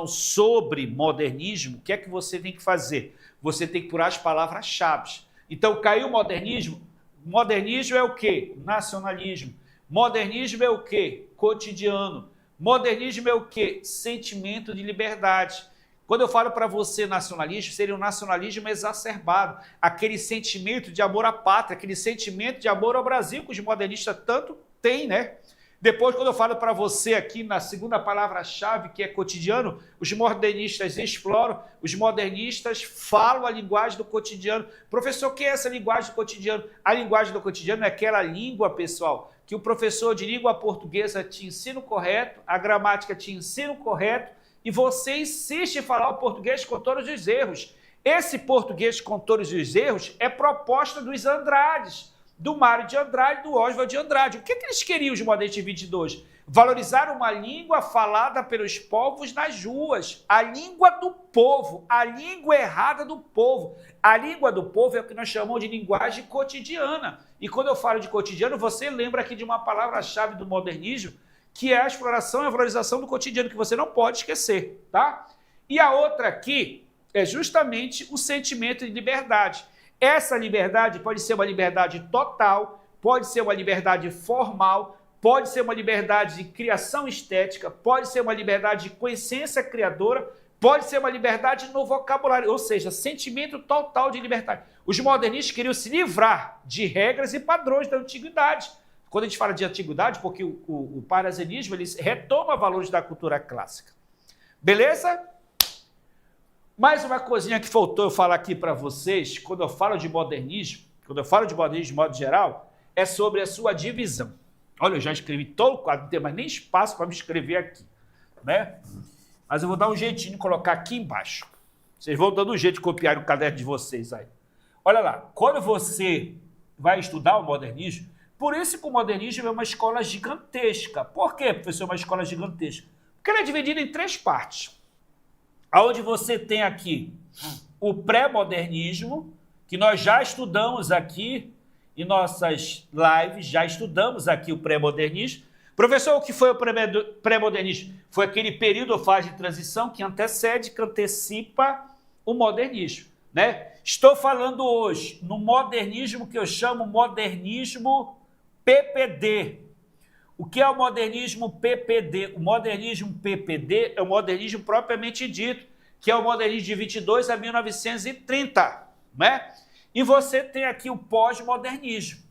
sobre modernismo, o que é que você tem que fazer? Você tem que procurar as palavras-chave. Então, caiu o modernismo? Modernismo é o quê? Nacionalismo. Modernismo é o quê? Cotidiano. Modernismo é o quê? Sentimento de liberdade. Quando eu falo para você nacionalismo, seria um nacionalismo exacerbado, aquele sentimento de amor à pátria, aquele sentimento de amor ao Brasil que os modernistas tanto têm, né? Depois, quando eu falo para você aqui na segunda palavra-chave, que é cotidiano, os modernistas exploram, os modernistas falam a linguagem do cotidiano. Professor, o que é essa linguagem do cotidiano? A linguagem do cotidiano é aquela língua, pessoal, que o professor de língua portuguesa te ensina o correto, a gramática te ensina o correto, e você insiste em falar o português com todos os erros. Esse português com todos os erros é proposta dos Andrades, do Mário de Andrade, do Oswald de Andrade. O que eles queriam, os modernistas de 22? Valorizar uma língua falada pelos povos nas ruas, a língua do povo, a língua errada do povo. A língua do povo é o que nós chamamos de linguagem cotidiana. E quando eu falo de cotidiano, você lembra aqui de uma palavra-chave do modernismo, que é a exploração e a valorização do cotidiano, que você não pode esquecer, tá? E a outra aqui é justamente o sentimento de liberdade. Essa liberdade pode ser uma liberdade total, pode ser uma liberdade formal, pode ser uma liberdade de criação estética, pode ser uma liberdade de consciência criadora, pode ser uma liberdade no vocabulário, ou seja, sentimento total de liberdade. Os modernistas queriam se livrar de regras e padrões da antiguidade. Quando a gente fala de antiguidade, porque o parnasianismo ele retoma valores da cultura clássica. Beleza? Mais uma coisinha que faltou eu falar aqui para vocês, quando eu falo de modernismo de modo geral, é sobre a sua divisão. Olha, eu já escrevi todo o quadro, não tem mais nem espaço para me escrever aqui, né? Mas eu vou dar um jeitinho de colocar aqui embaixo. Vocês vão dando um jeito de copiar o caderno de vocês aí. Olha lá, quando você vai estudar o modernismo, por isso que o modernismo é uma escola gigantesca. Por quê, professor, uma escola gigantesca? Porque ela é dividida em 3 partes. Onde você tem aqui o pré-modernismo, que nós já estudamos aqui em nossas lives, já estudamos aqui o pré-modernismo. Professor, o que foi o pré-modernismo? Foi aquele período ou fase de transição que antecede, que antecipa o modernismo, né? Estou falando hoje no modernismo que eu chamo modernismo PPD. O que é o modernismo PPD? O modernismo PPD é o modernismo propriamente dito, que é o modernismo de 22 a 1930, né? E você tem aqui o pós-modernismo.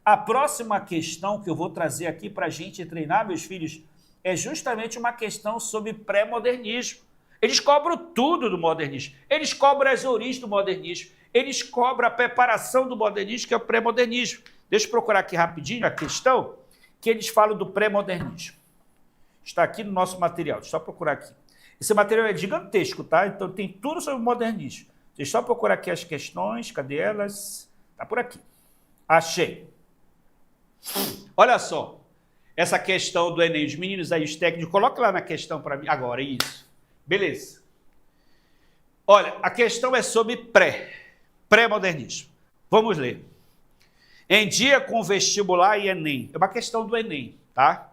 A próxima questão que eu vou trazer aqui para a gente treinar, meus filhos, é justamente uma questão sobre pré-modernismo. Eles cobram tudo do modernismo. Eles cobram as origens do modernismo. Eles cobram a preparação do modernismo, que é o pré-modernismo. Deixa eu procurar aqui rapidinho a questão que eles falam do pré-modernismo. Está aqui no nosso material. Deixa eu só procurar aqui. Esse material é gigantesco, tá? Então tem tudo sobre o modernismo. Deixa eu só procurar aqui as questões. Cadê elas? Tá por aqui. Achei. Olha só. Essa questão do Enem, os meninos aí, os técnicos, coloca lá na questão para mim. Agora, isso. Beleza. Olha, a questão é sobre pré-modernismo. Vamos ler. Em dia com vestibular e Enem. É uma questão do Enem, tá?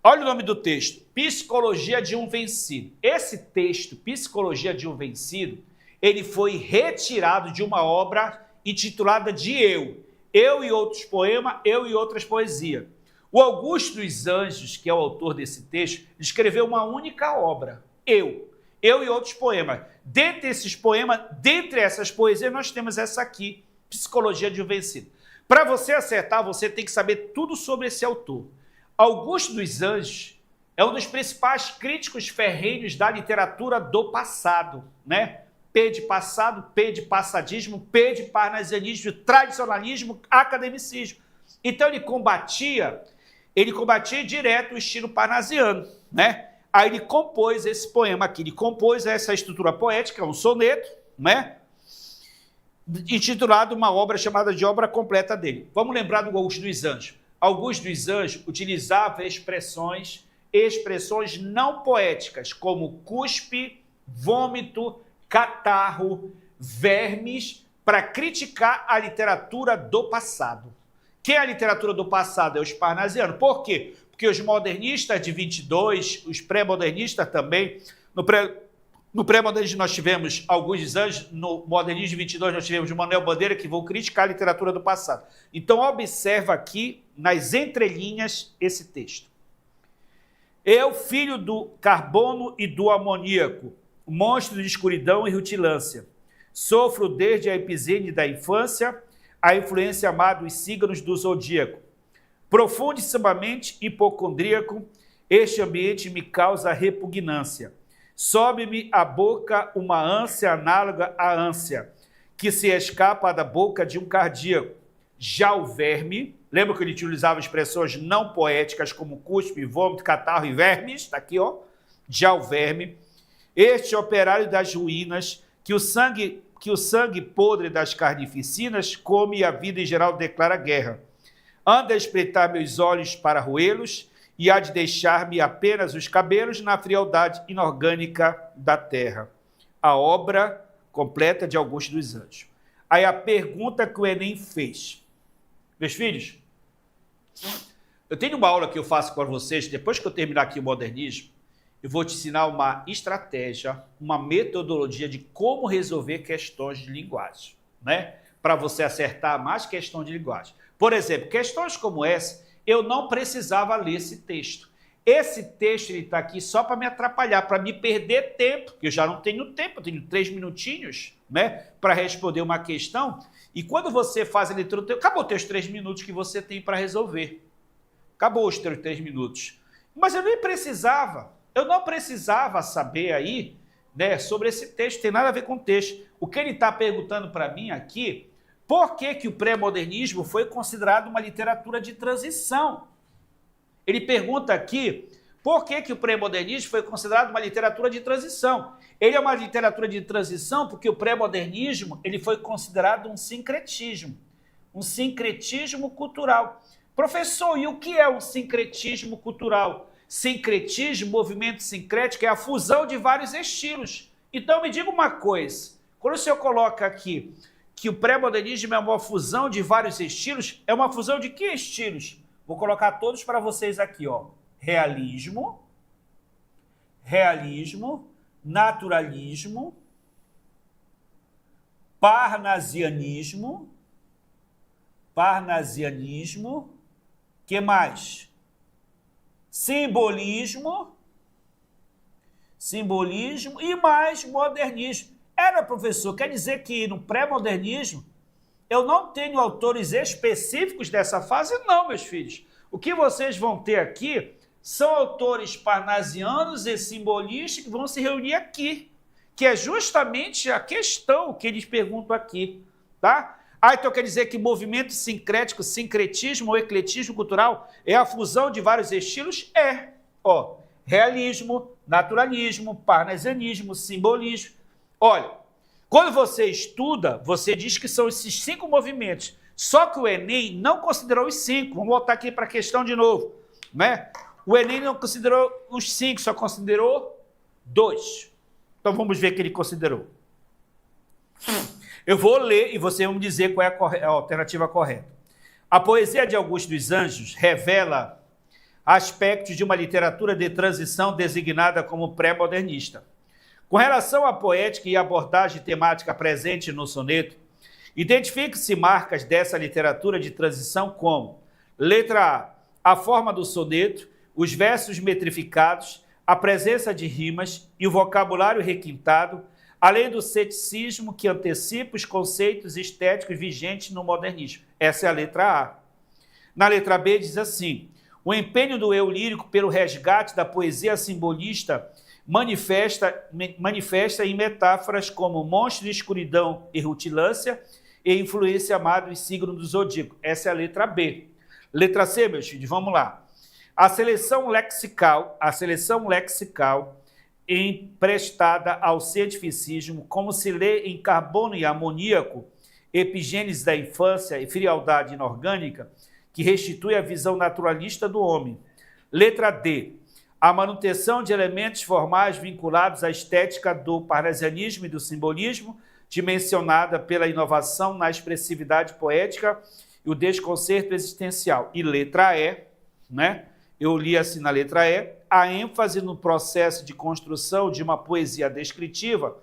Olha o nome do texto. Psicologia de um vencido. Esse texto, Psicologia de um vencido, ele foi retirado de uma obra intitulada de Eu e Outros Poemas, Eu e Outras Poesias. O Augusto dos Anjos, que é o autor desse texto, escreveu uma única obra, Eu e Outros Poemas. Dentre esses poemas, dentre essas poesias, nós temos essa aqui, Psicologia de um Vencido. Para você acertar, você tem que saber tudo sobre esse autor. Augusto dos Anjos é um dos principais críticos ferrenhos da literatura do passado, né? P de passado, P de passadismo, P de parnasianismo, tradicionalismo, academicismo. Então ele combatia direto o estilo parnasiano, né? Aí ele compôs esse poema aqui, ele compôs essa estrutura poética, um soneto, né? Intitulado uma obra chamada de obra completa dele. Vamos lembrar do Augusto dos Anjos. Augusto dos Anjos utilizava expressões não poéticas, como cuspe, vômito, catarro, vermes, para criticar a literatura do passado. Quem é a literatura do passado? É os parnasianos. Por quê? Porque os modernistas de 22, os pré-modernistas também, no pré-modernismo nós tivemos Augusto dos Anjos, no modernismo de 22 nós tivemos Manuel Bandeira, que vão criticar a literatura do passado. Então observa aqui, nas entrelinhas, esse texto. Eu, filho do carbono e do amoníaco, monstro de escuridão e rutilância, sofro desde a epizene da infância a influência má dos signos do zodíaco. Profundissimamente hipocondríaco, este ambiente me causa repugnância. Sobe-me à boca uma ânsia análoga à ânsia, que se escapa da boca de um cardíaco. Já o verme, lembra que ele utilizava expressões não poéticas como cuspe, vômito, catarro e vermes? Está aqui, ó. Já o verme, este operário das ruínas, que o sangue podre das carnificinas come e a vida em geral declara guerra. Anda a espreitar meus olhos para roê-los e há de deixar-me apenas os cabelos na frialdade inorgânica da terra. A obra completa de Augusto dos Anjos. Aí a pergunta que o Enem fez. Meus filhos, Eu tenho uma aula que eu faço com vocês, depois que eu terminar aqui o modernismo, eu vou te ensinar uma estratégia, uma metodologia de como resolver questões de linguagem, né? Para você acertar mais questões de linguagem. Por exemplo, questões como essa, eu não precisava ler esse texto. Esse texto está aqui só para me atrapalhar, para me perder tempo, porque eu já não tenho tempo, eu tenho 3 minutinhos, né, para responder uma questão. E quando você faz a leitura, acabou os teus 3 minutos que você tem para resolver. Acabou os teus 3 minutos. Mas eu nem precisava, eu não precisava saber aí, né, sobre esse texto, tem nada a ver com o texto. O que ele está perguntando para mim aqui, por que que o pré-modernismo foi considerado uma literatura de transição? Ele pergunta aqui, por que que o pré-modernismo foi considerado uma literatura de transição? Ele é uma literatura de transição porque o pré-modernismo ele foi considerado um sincretismo cultural. Professor, e o que é um sincretismo cultural? Sincretismo, movimento sincrético, é a fusão de vários estilos. Então me diga uma coisa, quando o senhor coloca aqui que o pré-modernismo é uma fusão de vários estilos, é uma fusão de que estilos? Vou colocar todos para vocês aqui, ó. Realismo, naturalismo, parnasianismo, que mais? Simbolismo e mais modernismo. Professor, quer dizer que no pré-modernismo eu não tenho autores específicos dessa fase? Não, meus filhos. O que vocês vão ter aqui são autores parnasianos e simbolistas que vão se reunir aqui, que é justamente a questão que eles perguntam aqui, tá? Então quer dizer que movimento sincrético, sincretismo ou ecletismo cultural é a fusão de vários estilos? Ó, realismo, naturalismo, parnasianismo, simbolismo. Olha, quando você estuda, você diz que são esses 5 movimentos. Só que o Enem não considerou os 5. Vamos voltar aqui para a questão de novo, né? O Enem não considerou os 5, só considerou 2. Então vamos ver o que ele considerou. Eu vou ler e você vai me dizer qual é a alternativa correta. A poesia de Augusto dos Anjos revela aspectos de uma literatura de transição designada como pré-modernista. Com relação à poética e abordagem temática presente no soneto, identifique-se marcas dessa literatura de transição como: letra A forma do soneto, os versos metrificados, a presença de rimas e o vocabulário requintado, além do ceticismo que antecipa os conceitos estéticos vigentes no modernismo. Essa é a letra A. Na letra B diz assim: o empenho do eu lírico pelo resgate da poesia simbolista manifesta em metáforas como monstro de escuridão e rutilância e influência amado e signo do zodíaco. Essa é a letra B. Letra C, meus filhos, vamos lá. A seleção lexical emprestada ao cientificismo, como se lê em Carbono e Amoníaco, Epigênese da infância e frialdade inorgânica, que restitui a visão naturalista do homem. Letra D. A manutenção de elementos formais vinculados à estética do parnasianismo e do simbolismo, dimensionada pela inovação na expressividade poética e o desconcerto existencial. E letra E, né? Eu li assim na letra E, a ênfase no processo de construção de uma poesia descritiva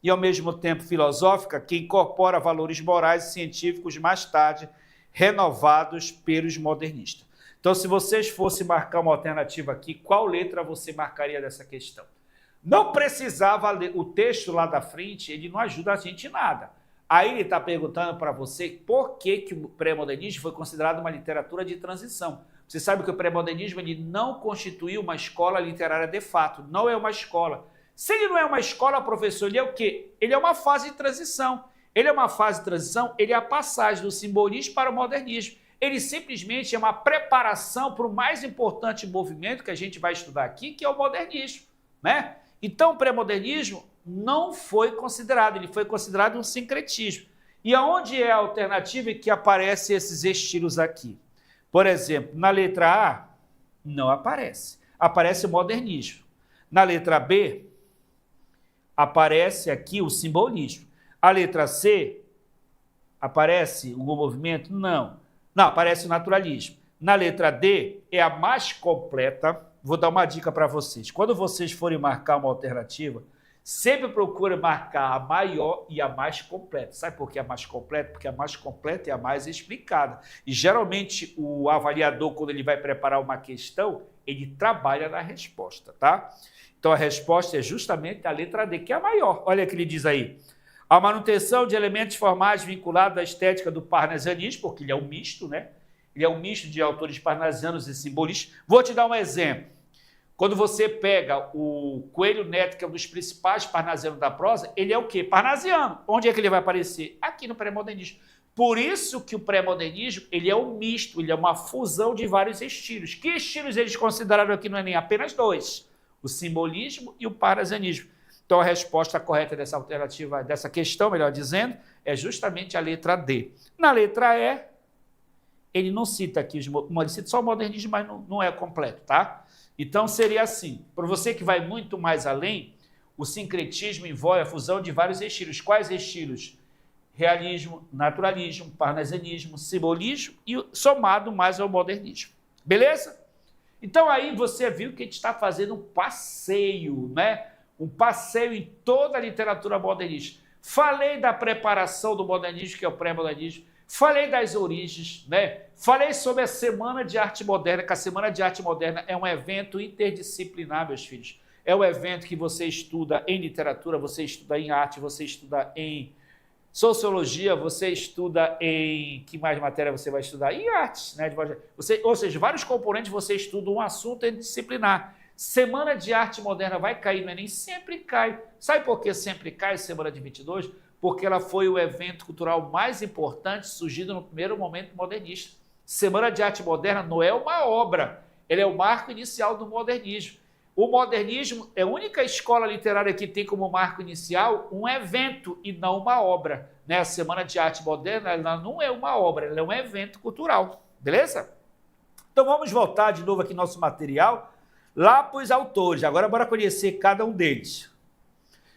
e, ao mesmo tempo, filosófica, que incorpora valores morais e científicos mais tarde renovados pelos modernistas. Então, se vocês fossem marcar uma alternativa aqui, qual letra você marcaria dessa questão? Não precisava ler o texto lá da frente, ele não ajuda a gente em nada. Aí ele está perguntando para você por que o pré-modernismo foi considerado uma literatura de transição. Você sabe que o pré-modernismo ele não constituiu uma escola literária de fato, não é uma escola. Se ele não é uma escola, professor, ele é o quê? Ele é uma fase de transição. Ele é uma fase de transição, ele é a passagem do simbolismo para o modernismo. Ele simplesmente é uma preparação para o mais importante movimento que a gente vai estudar aqui, que é o modernismo, né? Então, o pré-modernismo não foi considerado, ele foi considerado um sincretismo. E aonde é a alternativa que aparecem esses estilos aqui? Por exemplo, na letra A, não aparece. Aparece o modernismo. Na letra B, aparece aqui o simbolismo. A letra C, aparece o movimento? Não. Não, aparece o naturalismo. Na letra D, é a mais completa. Vou dar uma dica para vocês. Quando vocês forem marcar uma alternativa, sempre procure marcar a maior e a mais completa. Sabe por que a mais completa? Porque a mais completa é a mais explicada. E geralmente o avaliador, quando ele vai preparar uma questão, ele trabalha na resposta, tá? Então a resposta é justamente a letra D, que é a maior. Olha o que ele diz aí. A manutenção de elementos formais vinculados à estética do parnasianismo, porque ele é um misto, né? Ele é um misto de autores parnasianos e simbolistas. Vou te dar um exemplo. Quando você pega o Coelho Neto, que é um dos principais parnasianos da prosa, ele é o quê? Parnasiano. Onde é que ele vai aparecer? Aqui no pré-modernismo. Por isso que o pré-modernismo, ele é um misto, ele é uma fusão de vários estilos. Que estilos eles consideraram aqui no Enem? Apenas dois. O simbolismo e o parnasianismo. Então a resposta correta dessa alternativa, dessa questão, melhor dizendo, é justamente a letra D. Na letra E, ele não cita aqui, ele cita só o modernismo, mas não é completo, tá? Então seria assim, para você que vai muito mais além, o sincretismo envolve a fusão de vários estilos. Quais estilos? Realismo, naturalismo, parnasianismo, simbolismo e somado mais ao modernismo. Beleza? Então aí você viu que a gente está fazendo um passeio, né? Um passeio em toda a literatura modernista. Falei da preparação do modernismo, que é o pré-modernismo. Falei das origens, né? Falei sobre a Semana de Arte Moderna, que a Semana de Arte Moderna é um evento interdisciplinar, meus filhos. É um evento que você estuda em literatura, você estuda em arte, você estuda em sociologia, você estuda em... Que mais matéria você vai estudar? Em artes, né? Ou seja, vários componentes você estuda um assunto interdisciplinar. Semana de Arte Moderna vai cair no Enem? Sempre cai. Sabe por que sempre cai Semana de 22? Porque ela foi o evento cultural mais importante surgido no primeiro momento modernista. Semana de Arte Moderna não é uma obra, ela é o marco inicial do modernismo. O modernismo é a única escola literária que tem como marco inicial um evento e não uma obra. Né? A Semana de Arte Moderna ela não é uma obra, ela é um evento cultural. Beleza? Então vamos voltar de novo aqui no nosso material, lá para os autores. Agora bora conhecer cada um deles.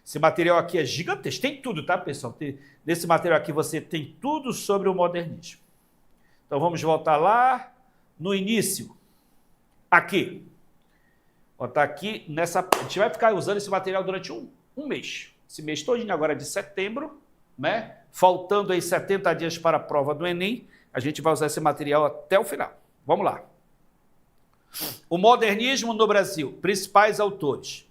Esse material aqui é gigantesco, tem tudo, tá, pessoal? Nesse material aqui você tem tudo sobre o modernismo. Então vamos voltar lá no início. Aqui. Botar aqui nessa... A gente vai ficar usando esse material durante um mês. Esse mês todinho agora de setembro, né? Faltando aí 70 dias para a prova do Enem, a gente vai usar esse material até o final. Vamos lá. O modernismo no Brasil, principais autores.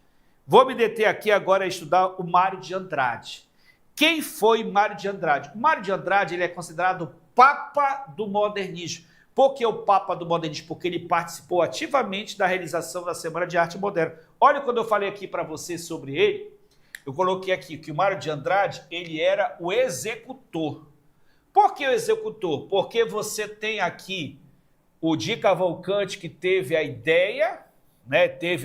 Vou me deter aqui agora a estudar o Mário de Andrade. Quem foi Mário de Andrade? O Mário de Andrade ele é considerado o Papa do modernismo. Por que o Papa do modernismo? Porque ele participou ativamente da realização da Semana de Arte Moderna. Olha quando eu falei aqui para você sobre ele, eu coloquei aqui que o Mário de Andrade ele era o executor. Por que o executor? Porque você tem aqui o Di Cavalcanti que teve a ideia, né? De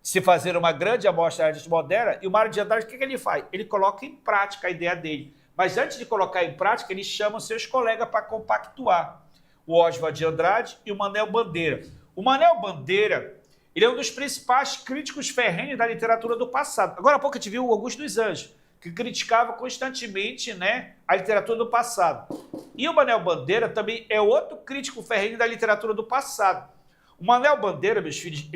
se fazer uma grande amostra de arte moderna, e o Mário de Andrade, o que ele faz? Ele coloca em prática a ideia dele. Mas antes de colocar em prática, ele chama os seus colegas para compactuar. O Oswald de Andrade e o Manuel Bandeira. O Manuel Bandeira, ele é um dos principais críticos ferrenhos da literatura do passado. Agora há pouco a gente viu o Augusto dos Anjos, que criticava constantemente, né, a literatura do passado. E o Manuel Bandeira também é outro crítico ferrenho da literatura do passado. O Manuel Bandeira, meus filhos,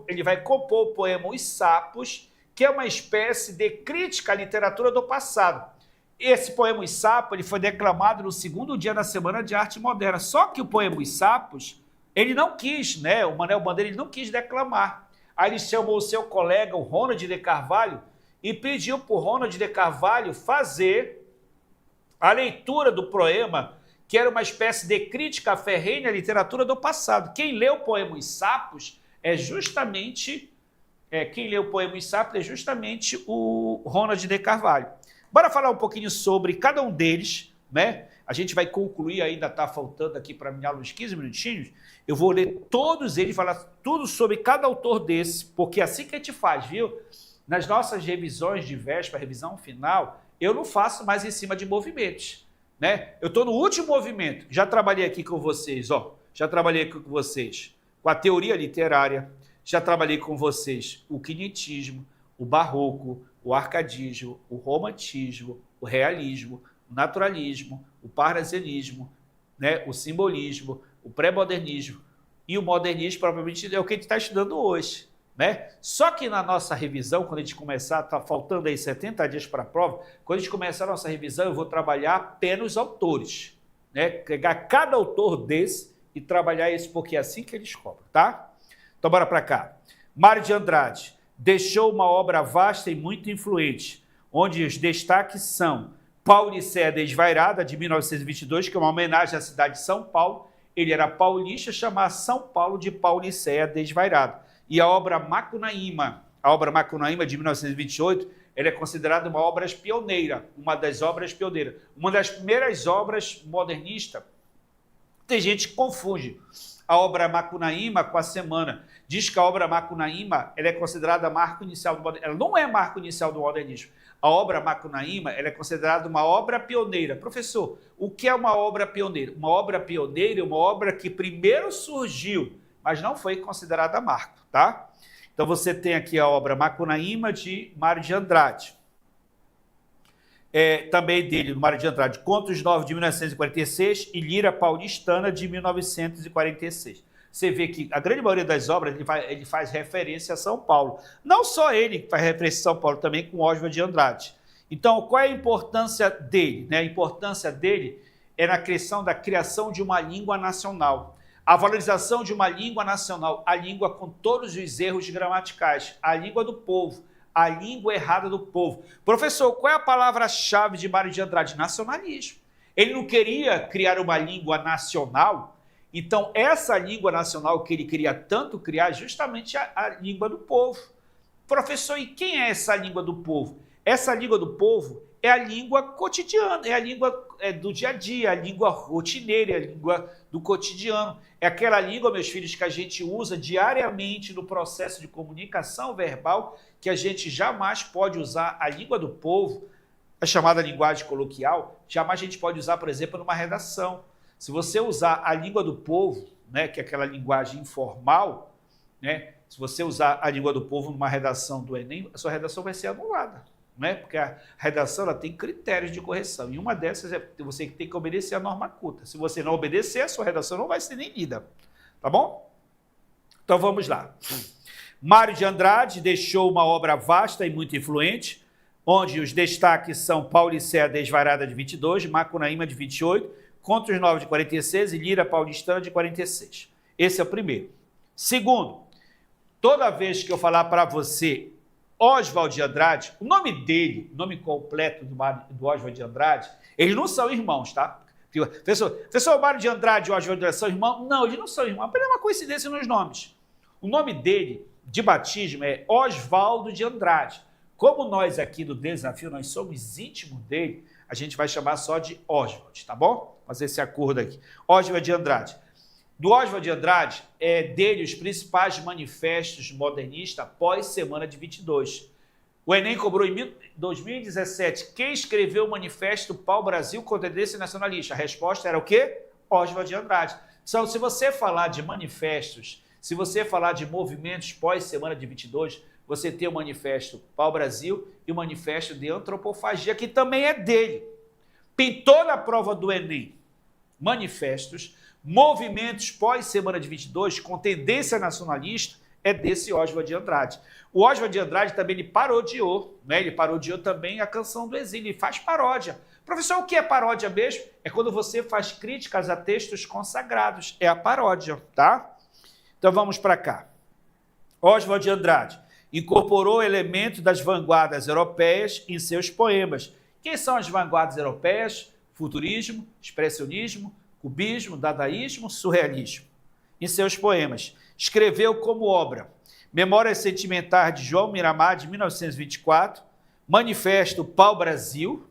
ele vai compor o poema Os Sapos, que é uma espécie de crítica à literatura do passado. Esse poema Os Sapos ele foi declamado no segundo dia da Semana de Arte Moderna. Só que o poema Os Sapos, ele não quis, né? O Manuel Bandeira ele não quis declamar. Aí ele chamou o seu colega, o Ronald de Carvalho, e pediu para o Ronald de Carvalho fazer a leitura do poema, que era uma espécie de crítica ferrenha à literatura do passado. Quem leu o poema Os Sapos é justamente o Ronald de Carvalho. Bora falar um pouquinho sobre cada um deles, né? A gente vai concluir, ainda está faltando aqui para minha aula uns 15 minutinhos. Eu vou ler todos eles, falar tudo sobre cada autor desse, porque é assim que a gente faz, viu? Nas nossas revisões de véspera, revisão final, eu não faço mais em cima de movimentos, né? Eu estou no último movimento. Já trabalhei aqui com vocês, ó. Já trabalhei aqui com vocês com a teoria literária, já trabalhei com vocês o quinhentismo, o barroco, o arcadismo, o romantismo, o realismo, o naturalismo, o parnasianismo, né, o simbolismo, o pré-modernismo e o modernismo propriamente é o que a gente está estudando hoje, né? Só que na nossa revisão, quando a gente começar, está faltando aí 70 dias para a prova, quando a gente começar a nossa revisão, eu vou trabalhar apenas autores, né? Pegar cada autor desse e trabalhar isso, porque é assim que eles cobram, tá? Então, bora para cá. Mário de Andrade deixou uma obra vasta e muito influente, onde os destaques são Paulicéia Desvairada, de 1922, que é uma homenagem à cidade de São Paulo. Ele era paulista, chamar São Paulo de Paulicéia Desvairada. E a obra Macunaíma, de 1928, ela é considerada uma obra pioneira, uma das obras pioneiras, uma das primeiras obras modernistas. Tem gente que confunde a obra Macunaíma com a Semana. Diz que a obra Macunaíma ela é considerada marco inicial do modernismo. Ela não é marco inicial do modernismo. A obra Macunaíma ela é considerada uma obra pioneira. Professor, o que é uma obra pioneira? Uma obra pioneira é uma obra que primeiro surgiu, mas não foi considerada marco, tá? Então você tem aqui a obra Macunaíma de Mário de Andrade. Também dele, do Mário de Andrade, Contos Novos de 1946 e Lira Paulistana de 1946. Você vê que a grande maioria das obras ele faz referência a São Paulo. Não só ele que faz referência a São Paulo, também com Oswald de Andrade. Então, qual é a importância dele? A importância dele é na criação de uma língua nacional. A valorização de uma língua nacional, a língua com todos os erros gramaticais, a língua do povo, a língua errada do povo. Professor, qual é a palavra-chave de Mário de Andrade? Nacionalismo. Ele não queria criar uma língua nacional. Então, essa língua nacional que ele queria tanto criar, justamente a língua do povo. Professor, e quem é essa língua do povo? Essa língua do povo é a língua cotidiana, é a língua do dia a dia, a língua rotineira, é a língua do cotidiano. É aquela língua, meus filhos, que a gente usa diariamente no processo de comunicação verbal, que a gente jamais pode usar a língua do povo, a chamada linguagem coloquial, jamais a gente pode usar, por exemplo, numa redação. Se você usar a língua do povo, né, que é aquela linguagem informal, né, se você usar a língua do povo numa redação do Enem, a sua redação vai ser anulada, né, porque a redação ela tem critérios de correção. E uma dessas é você tem que obedecer a norma culta. Se você não obedecer, a sua redação não vai ser nem lida. Tá bom? Então vamos lá. Mário de Andrade deixou uma obra vasta e muito influente, onde os destaques são Paulicéia Desvairada de 22, Macunaíma de 28, Contos Novos de 46 e Lira Paulistana de 46. Esse é o primeiro. Segundo, toda vez que eu falar para você Oswald de Andrade, o nome dele, o nome completo do Oswald de Andrade, eles não são irmãos, tá? Professor Mário de Andrade e Oswald de Andrade são irmãos? Não, eles não são irmãos, apenas uma coincidência nos nomes. O nome dele, de batismo, é Oswaldo de Andrade. Como nós aqui do Desafio, nós somos íntimos dele, a gente vai chamar só de Oswald, tá bom? Fazer esse acordo aqui. Oswald de Andrade. Do Oswald de Andrade, é dele os principais manifestos modernistas após Semana de 22. O Enem cobrou em 2017 quem escreveu o manifesto Pau-Brasil contra a tendência nacionalista. A resposta era o quê? Oswald de Andrade. Então, se você falar de manifestos, se você falar de movimentos pós-Semana de 22, você tem o manifesto Pau-Brasil e o manifesto de antropofagia, que também é dele. Pintou na prova do Enem manifestos, movimentos pós-Semana de 22 com tendência nacionalista, é desse Oswald de Andrade. O Oswald de Andrade também ele parodiou, né? Ele parodiou também a Canção do Exílio, ele faz paródia. Professor, o que é paródia mesmo? É quando você faz críticas a textos consagrados, é a paródia, tá? Então vamos para cá. Oswald de Andrade incorporou elementos das vanguardas europeias em seus poemas. Quem são as vanguardas europeias? Futurismo, expressionismo, cubismo, dadaísmo, surrealismo. Em seus poemas. Escreveu como obra Memórias Sentimentais de João Miramar, de 1924, Manifesto Pau-Brasil,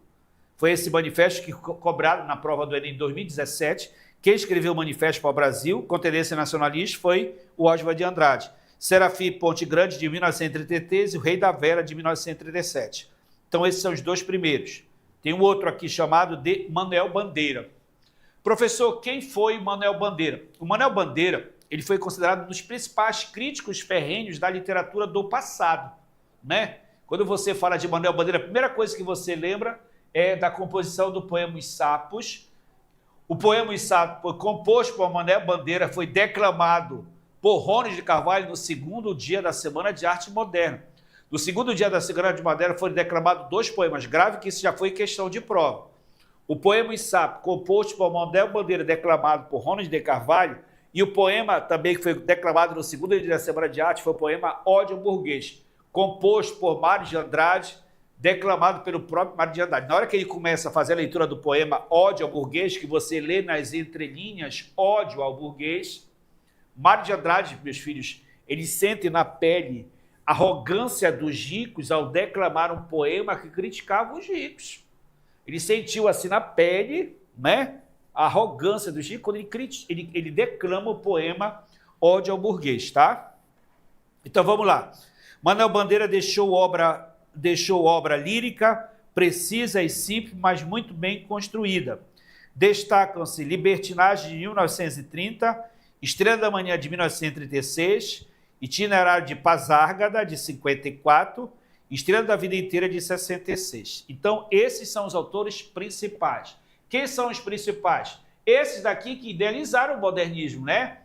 foi esse manifesto que cobrado na prova do Enem em 2017. Quem escreveu o Manifesto Pau-Brasil, com tendência nacionalista, foi o Oswald de Andrade. Serafim Ponte Grande, de 1933, e o Rei da Vera, de 1937. Então, esses são os dois primeiros. Tem um outro aqui chamado de Manuel Bandeira. Professor, quem foi Manuel Bandeira? O Manuel Bandeira, ele foi considerado um dos principais críticos ferrenhos da literatura do passado, né? Quando você fala de Manuel Bandeira, a primeira coisa que você lembra é da composição do poema Os Sapos. O poema Içato, composto por Manuel Bandeira, foi declamado por Rony de Carvalho no segundo dia da Semana de Arte Moderna. No segundo dia da Semana de Arte Moderna foram declamados 2 poemas. Grave que isso já foi questão de prova. O poema Içato, composto por Manuel Bandeira, declamado por Rony de Carvalho, e o poema também que foi declamado no segundo dia da Semana de Arte foi o poema Ódio ao Burguês, composto por Mário de Andrade, declamado pelo próprio Mário de Andrade. Na hora que ele começa a fazer a leitura do poema Ódio ao Burguês, que você lê nas entrelinhas Ódio ao Burguês, Mário de Andrade, meus filhos, ele sente na pele a arrogância dos ricos ao declamar um poema que criticava os ricos. Ele sentiu assim na pele, né, a arrogância dos ricos quando ele declama o poema Ódio ao Burguês, tá? Então vamos lá. Manuel Bandeira deixou obra lírica, precisa e simples, mas muito bem construída. Destacam-se Libertinagem de 1930, Estrela da Manhã de 1936, Itinerário de Pazárgada de 54, Estrela da Vida Inteira de 66. Então, esses são os autores principais. Quem são os principais? Esses daqui que idealizaram o modernismo, né?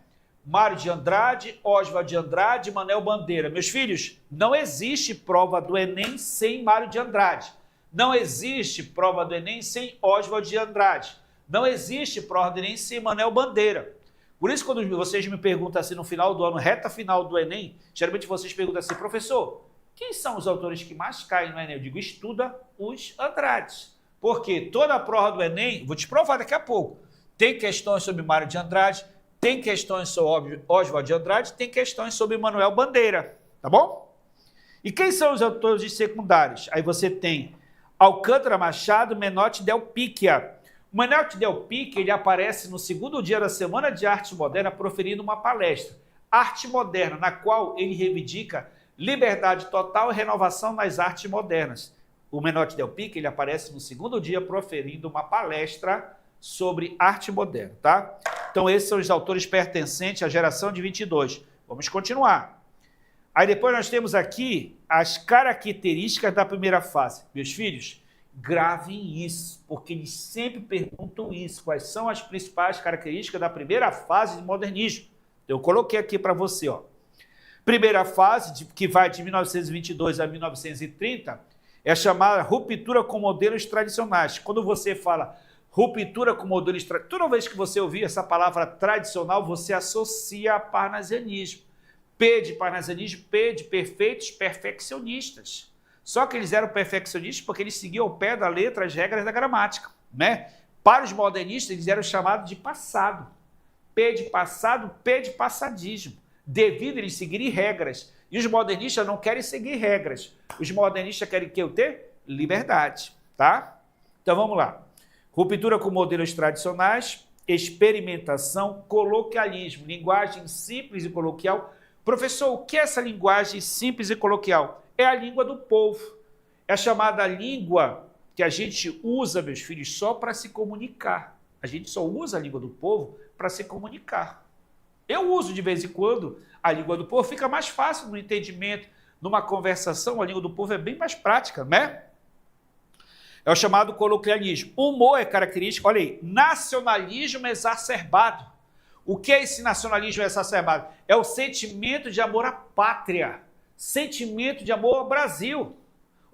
Mário de Andrade, Oswald de Andrade, Manuel Bandeira. Meus filhos, não existe prova do Enem sem Mário de Andrade. Não existe prova do Enem sem Oswald de Andrade. Não existe prova do Enem sem Manuel Bandeira. Por isso, quando vocês me perguntam assim no final do ano, reta final do Enem, geralmente vocês perguntam assim, professor, quem são os autores que mais caem no Enem? Eu digo, estuda os Andrades. Porque toda a prova do Enem, vou te provar daqui a pouco, tem questões sobre Mário de Andrade, tem questões sobre Oswald de Andrade, tem questões sobre Manuel Bandeira, tá bom? E quem são os autores secundários? Aí você tem Alcântara Machado, Menotti Del Picchia. O Menotti Del Picchia, ele aparece no segundo dia da Semana de Arte Moderna proferindo uma palestra, Arte Moderna, na qual ele reivindica liberdade total e renovação nas artes modernas. O Menotti Del Picchia, ele aparece no segundo dia proferindo uma palestra sobre arte moderna, tá? Então, esses são os autores pertencentes à geração de 22. Vamos continuar. Aí depois nós temos aqui as características da primeira fase. Meus filhos, gravem isso, porque eles sempre perguntam isso. Quais são as principais características da primeira fase do modernismo? Eu coloquei aqui para você, ó. Primeira fase, que vai de 1922 a 1930, é chamada ruptura com modelos tradicionais. Quando você fala ruptura com modelos tradicionais, toda vez que você ouvir essa palavra tradicional, você associa a parnasianismo. P de parnasianismo, P de perfeitos, perfeccionistas. Só que eles eram perfeccionistas porque eles seguiam ao pé da letra as regras da gramática, né? Para os modernistas, eles eram chamados de passado. P de passado, P de passadismo. Devido a eles seguirem regras. E os modernistas não querem seguir regras. Os modernistas querem que eu tenha liberdade, tá? Então vamos lá. Ruptura com modelos tradicionais, experimentação, coloquialismo, linguagem simples e coloquial. Professor, o que é essa linguagem simples e coloquial? É a língua do povo. É a chamada língua que a gente usa, meus filhos, só para se comunicar. A gente só usa a língua do povo para se comunicar. Eu uso de vez em quando a língua do povo, fica mais fácil no entendimento, numa conversação, a língua do povo é bem mais prática, né? É o chamado coloquialismo. O humor é característico, olha aí, nacionalismo exacerbado. O que é esse nacionalismo exacerbado? É o sentimento de amor à pátria, sentimento de amor ao Brasil.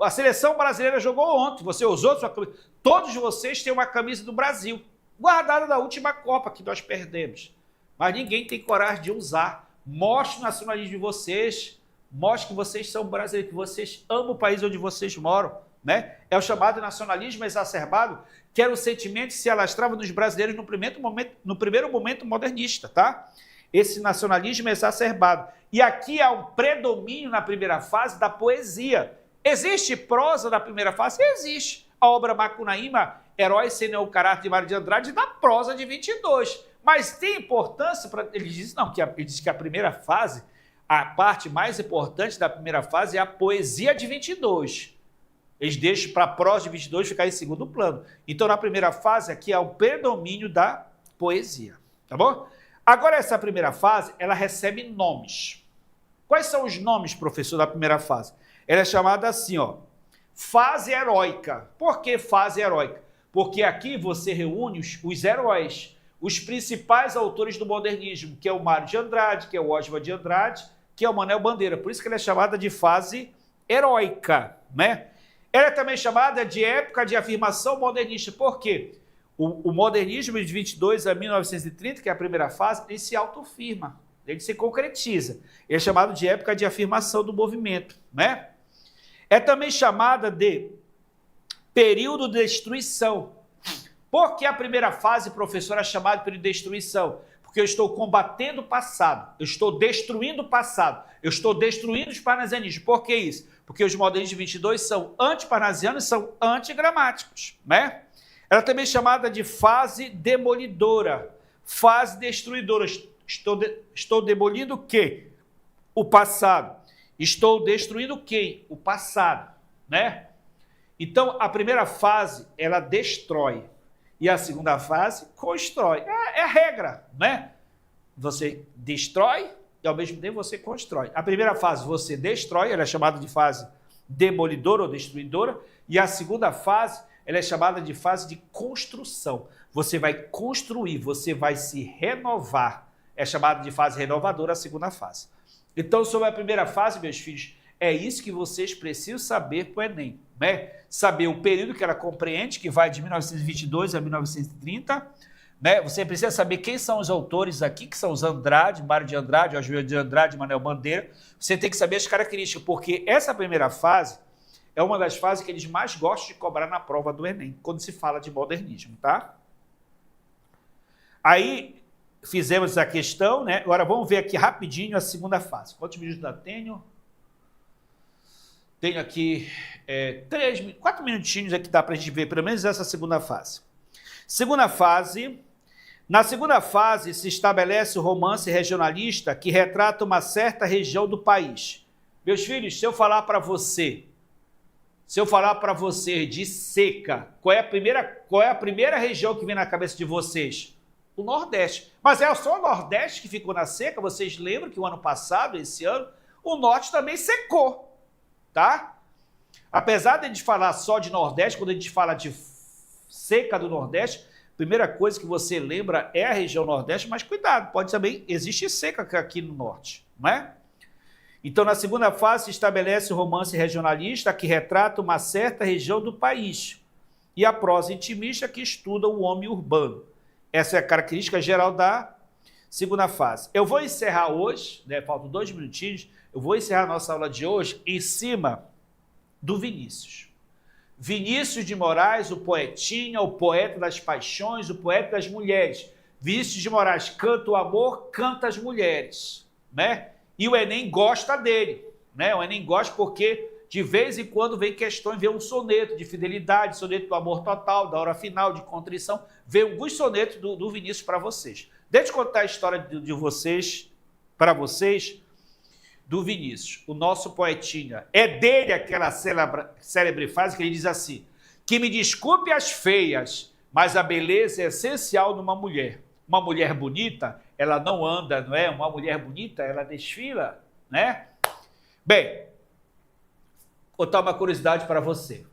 A seleção brasileira jogou ontem, você usou sua camisa. Todos vocês têm uma camisa do Brasil, guardada da última Copa que nós perdemos. Mas ninguém tem coragem de usar. Mostre o nacionalismo de vocês, mostre que vocês são brasileiros, que vocês amam o país onde vocês moram, né? É o chamado nacionalismo exacerbado, que era o sentimento que se alastrava nos brasileiros no primeiro momento modernista, tá? Esse nacionalismo exacerbado. E aqui há um predomínio na primeira fase da poesia. Existe prosa na primeira fase? Existe. A obra Macunaíma, Herói sem o caráter de Mário de Andrade, da prosa de 22. Mas tem importância para... Ele diz que a primeira fase, a parte mais importante da primeira fase é a poesia de 22. Eles deixam para a prosa de 22 ficar em segundo plano. Então, na primeira fase, aqui é o predomínio da poesia. Tá bom? Agora, essa primeira fase, ela recebe nomes. Quais são os nomes, professor, da primeira fase? Ela é chamada assim, ó, fase heróica. Por que fase heróica? Porque aqui você reúne os heróis, os principais autores do modernismo, que é o Mário de Andrade, que é o Oswald de Andrade, que é o Manuel Bandeira. Por isso que ela é chamada de fase heróica, né? Ela é também chamada de época de afirmação modernista. Por quê? O modernismo de 22 a 1930, que é a primeira fase, ele se autoafirma, ele se concretiza. Ele é chamado de época de afirmação do movimento, né? É também chamada de período de destruição. Por que a primeira fase, professor, é chamada de período de destruição? Porque eu estou combatendo o passado, eu estou destruindo o passado, eu estou destruindo os parnasianismos. Por que isso? Porque os modernistas de 22 são anti-parnasianos e são antigramáticos, né? Ela também é chamada de fase demolidora, fase destruidora. Estou demolindo o quê? O passado. Estou destruindo quem? O passado, né? Então, a primeira fase, ela destrói. E a segunda fase, constrói. É a regra, né? Você destrói e, ao mesmo tempo, você constrói. A primeira fase, você destrói, ela é chamada de fase demolidora ou destruidora. E a segunda fase, ela é chamada de fase de construção. Você vai construir, você vai se renovar. É chamada de fase renovadora a segunda fase. Então, sobre a primeira fase, meus filhos, é isso que vocês precisam saber para o Enem, né? Saber o período que ela compreende, que vai de 1922 a 1930, né? Você precisa saber quem são os autores aqui, que são os Andrade, Mário de Andrade, Oswald de Andrade, Manuel Bandeira. Você tem que saber as características, porque essa primeira fase é uma das fases que eles mais gostam de cobrar na prova do Enem, quando se fala de modernismo, tá? Aí, fizemos a questão, né? Agora vamos ver aqui rapidinho a segunda fase. Quantos minutos eu tenho? Tenho aqui 4 minutinhos aqui, dá para a gente ver pelo menos essa segunda fase. Segunda fase. Na segunda fase se estabelece o romance regionalista que retrata uma certa região do país. Meus filhos, se eu falar para você de seca, qual é a primeira região que vem na cabeça de vocês? O Nordeste. Mas é só o Nordeste que ficou na seca? Vocês lembram que o ano passado, esse ano, o Norte também secou, tá? Apesar de a gente falar só de Nordeste, quando a gente fala de seca do Nordeste, a primeira coisa que você lembra é a região Nordeste, mas cuidado, pode também, existe seca aqui no Norte, não é? Então, na segunda fase, se estabelece o romance regionalista que retrata uma certa região do país e a prosa intimista que estuda o homem urbano. Essa é a característica geral da segunda fase. Eu vou encerrar hoje, né, faltam 2 minutinhos, eu vou encerrar a nossa aula de hoje em cima do Vinícius. Vinícius de Moraes, o poetinha, o poeta das paixões, o poeta das mulheres. Vinícius de Moraes canta o amor, canta as mulheres, né? E o Enem gosta dele, né? O Enem gosta porque de vez em quando vem questões, vem um soneto de fidelidade, soneto do amor total, da hora final, de contrição, vem alguns sonetos do Vinícius para vocês. Deixa eu contar a história de vocês, para vocês, do Vinícius, o nosso poetinha. É dele aquela célebre frase que ele diz assim: que me desculpe as feias, mas a beleza é essencial numa mulher. Uma mulher bonita, ela não anda, não é? Uma mulher bonita, ela desfila, né? Bem, vou contar uma curiosidade para você.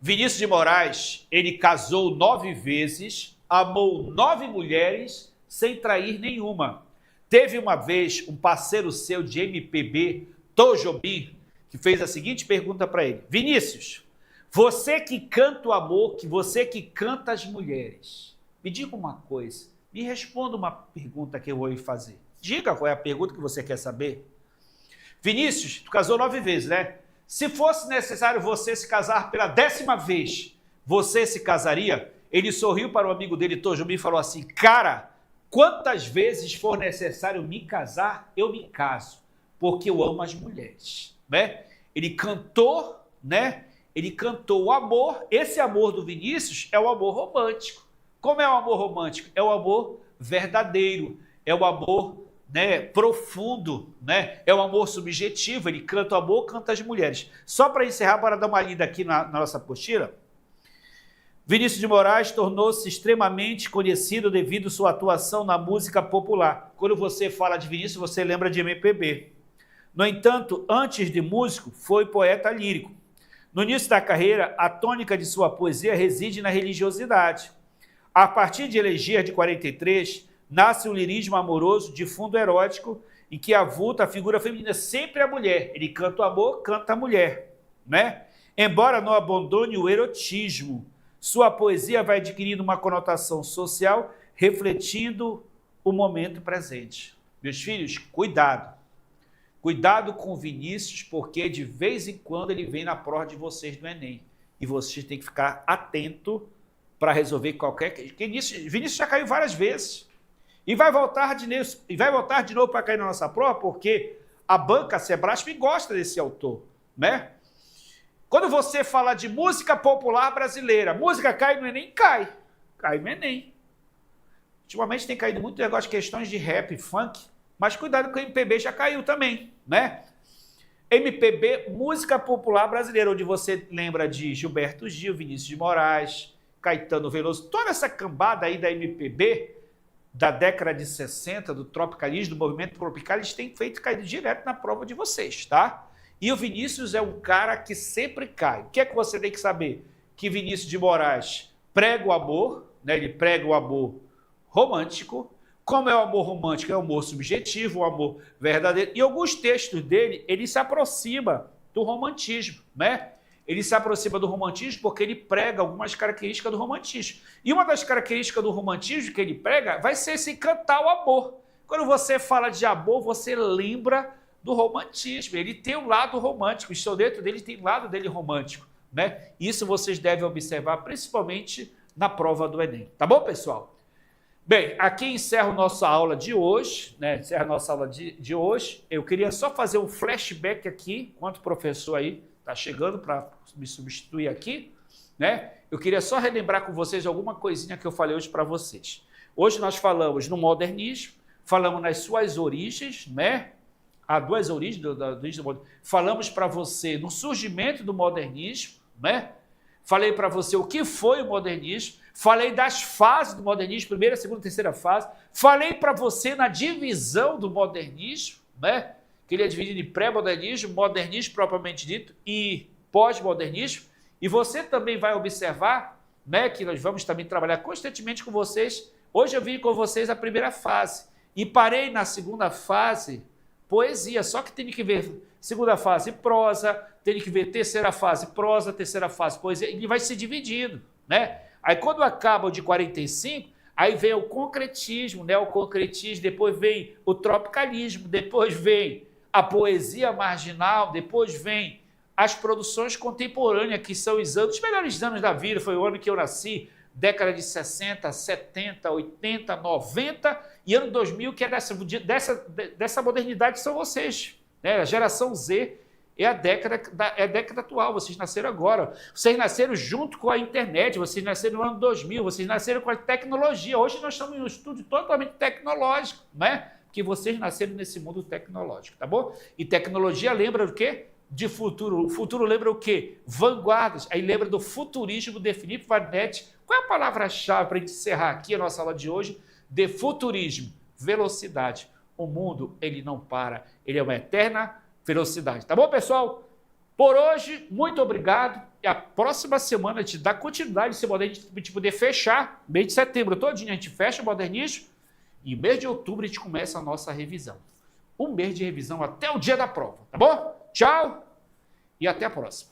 Vinícius de Moraes, ele casou 9 vezes, amou 9 mulheres sem trair nenhuma. Teve uma vez um parceiro seu de MPB, Tom Jobim, que fez a seguinte pergunta para ele: Vinícius, você que canta o amor, que você que canta as mulheres, me diga uma coisa, me responda uma pergunta que eu vou lhe fazer. Diga qual é a pergunta que você quer saber. Vinícius, tu casou 9 vezes, né? Se fosse necessário você se casar pela 10ª vez, você se casaria? Ele sorriu para o amigo dele, Tom Jobim, e falou assim: cara, quantas vezes for necessário me casar, eu me caso, porque eu amo as mulheres, né? Ele cantou, né? Ele cantou o amor. Esse amor do Vinícius é o amor romântico. Como é o amor romântico? É o amor verdadeiro, é o amor, né, profundo, né? É o amor subjetivo. Ele canta o amor, canta as mulheres. Só para encerrar, para dar uma lida aqui na nossa apostila, Vinícius de Moraes tornou-se extremamente conhecido devido à sua atuação na música popular. Quando você fala de Vinícius, você lembra de MPB. No entanto, antes de músico, foi poeta lírico. No início da carreira, a tônica de sua poesia reside na religiosidade. A partir de Elegia de 43, nasce o lirismo amoroso de fundo erótico, em que avulta a figura feminina, sempre a mulher. Ele canta o amor, canta a mulher, né? Embora não abandone o erotismo, sua poesia vai adquirindo uma conotação social, refletindo o momento presente. Meus filhos, cuidado. Cuidado com o Vinícius, porque de vez em quando ele vem na prova de vocês do Enem. E vocês têm que ficar atento para resolver qualquer... Vinícius já caiu várias vezes. E vai voltar de novo para cair na nossa prova, porque a banca Sebrasp gosta desse autor, né? Quando você fala de música popular brasileira, música cai no Enem? Cai. Cai no Enem. Ultimamente tem caído muito negócio de questões de rap, funk, mas cuidado que o MPB já caiu também, né? MPB, música popular brasileira, onde você lembra de Gilberto Gil, Vinícius de Moraes, Caetano Veloso, toda essa cambada aí da MPB, da década de 60, do tropicalismo, do movimento tropical, eles têm caído direto na prova de vocês, tá? E o Vinícius é um cara que sempre cai. O que é que você tem que saber? Que Vinícius de Moraes prega o amor, né? Ele prega o amor romântico. Como é o amor romântico? É o amor subjetivo, o amor verdadeiro. E alguns textos dele, ele se aproxima do romantismo, né? Ele se aproxima do romantismo porque ele prega algumas características do romantismo. E uma das características do romantismo que ele prega vai ser esse cantar o amor. Quando você fala de amor, você lembra do romantismo. Ele tem um lado romântico, o soneto dele tem um lado dele romântico, né? Isso vocês devem observar, principalmente na prova do Enem. Tá bom, pessoal? Bem, aqui encerra a nossa aula de hoje, né? Encerra a nossa aula de hoje. Eu queria só fazer um flashback aqui, enquanto o professor aí está chegando para me substituir aqui, né? Eu queria só relembrar com vocês alguma coisinha que eu falei hoje para vocês. Hoje nós falamos no modernismo, falamos nas suas origens, né? Há duas origens do modernismo. Falamos para você no surgimento do modernismo, né? Falei para você o que foi o modernismo, falei das fases do modernismo, primeira, segunda, terceira fase, falei para você na divisão do modernismo, né? Que ele é dividido em pré-modernismo, modernismo propriamente dito e pós-modernismo, e você também vai observar, né, que nós vamos também trabalhar constantemente com vocês. Hoje eu vim com vocês a primeira fase e parei na segunda fase, poesia, só que tem que ver segunda fase prosa, tem que ver terceira fase prosa, terceira fase poesia, e vai se dividindo, né? Aí quando acaba o de 45, aí vem o concretismo, né? O concretismo, depois vem o tropicalismo, depois vem a poesia marginal, depois vem as produções contemporâneas, que são os melhores anos da vida, foi o ano que eu nasci, década de 60, 70, 80, 90 e ano 2000, que é dessa modernidade, são vocês, né? A geração Z é a década atual, vocês nasceram agora, vocês nasceram junto com a internet, vocês nasceram no ano 2000, vocês nasceram com a tecnologia. Hoje nós estamos em um estúdio totalmente tecnológico, né? Que vocês nasceram nesse mundo tecnológico, tá bom? E tecnologia lembra o quê? De futuro. O futuro lembra o quê? Vanguardas. Aí lembra do futurismo de Philippe Varnet. Qual é a palavra-chave para encerrar aqui a nossa aula de hoje? De futurismo. Velocidade. O mundo, ele não para. Ele é uma eterna velocidade. Tá bom, pessoal? Por hoje, muito obrigado. E a próxima semana a gente dá continuidade nesse modernismo, a gente poder fechar, mês de setembro todinho, a gente fecha o modernismo. E mês de outubro a gente começa a nossa revisão. Um mês de revisão até o dia da prova, tá bom? Tchau e até a próxima.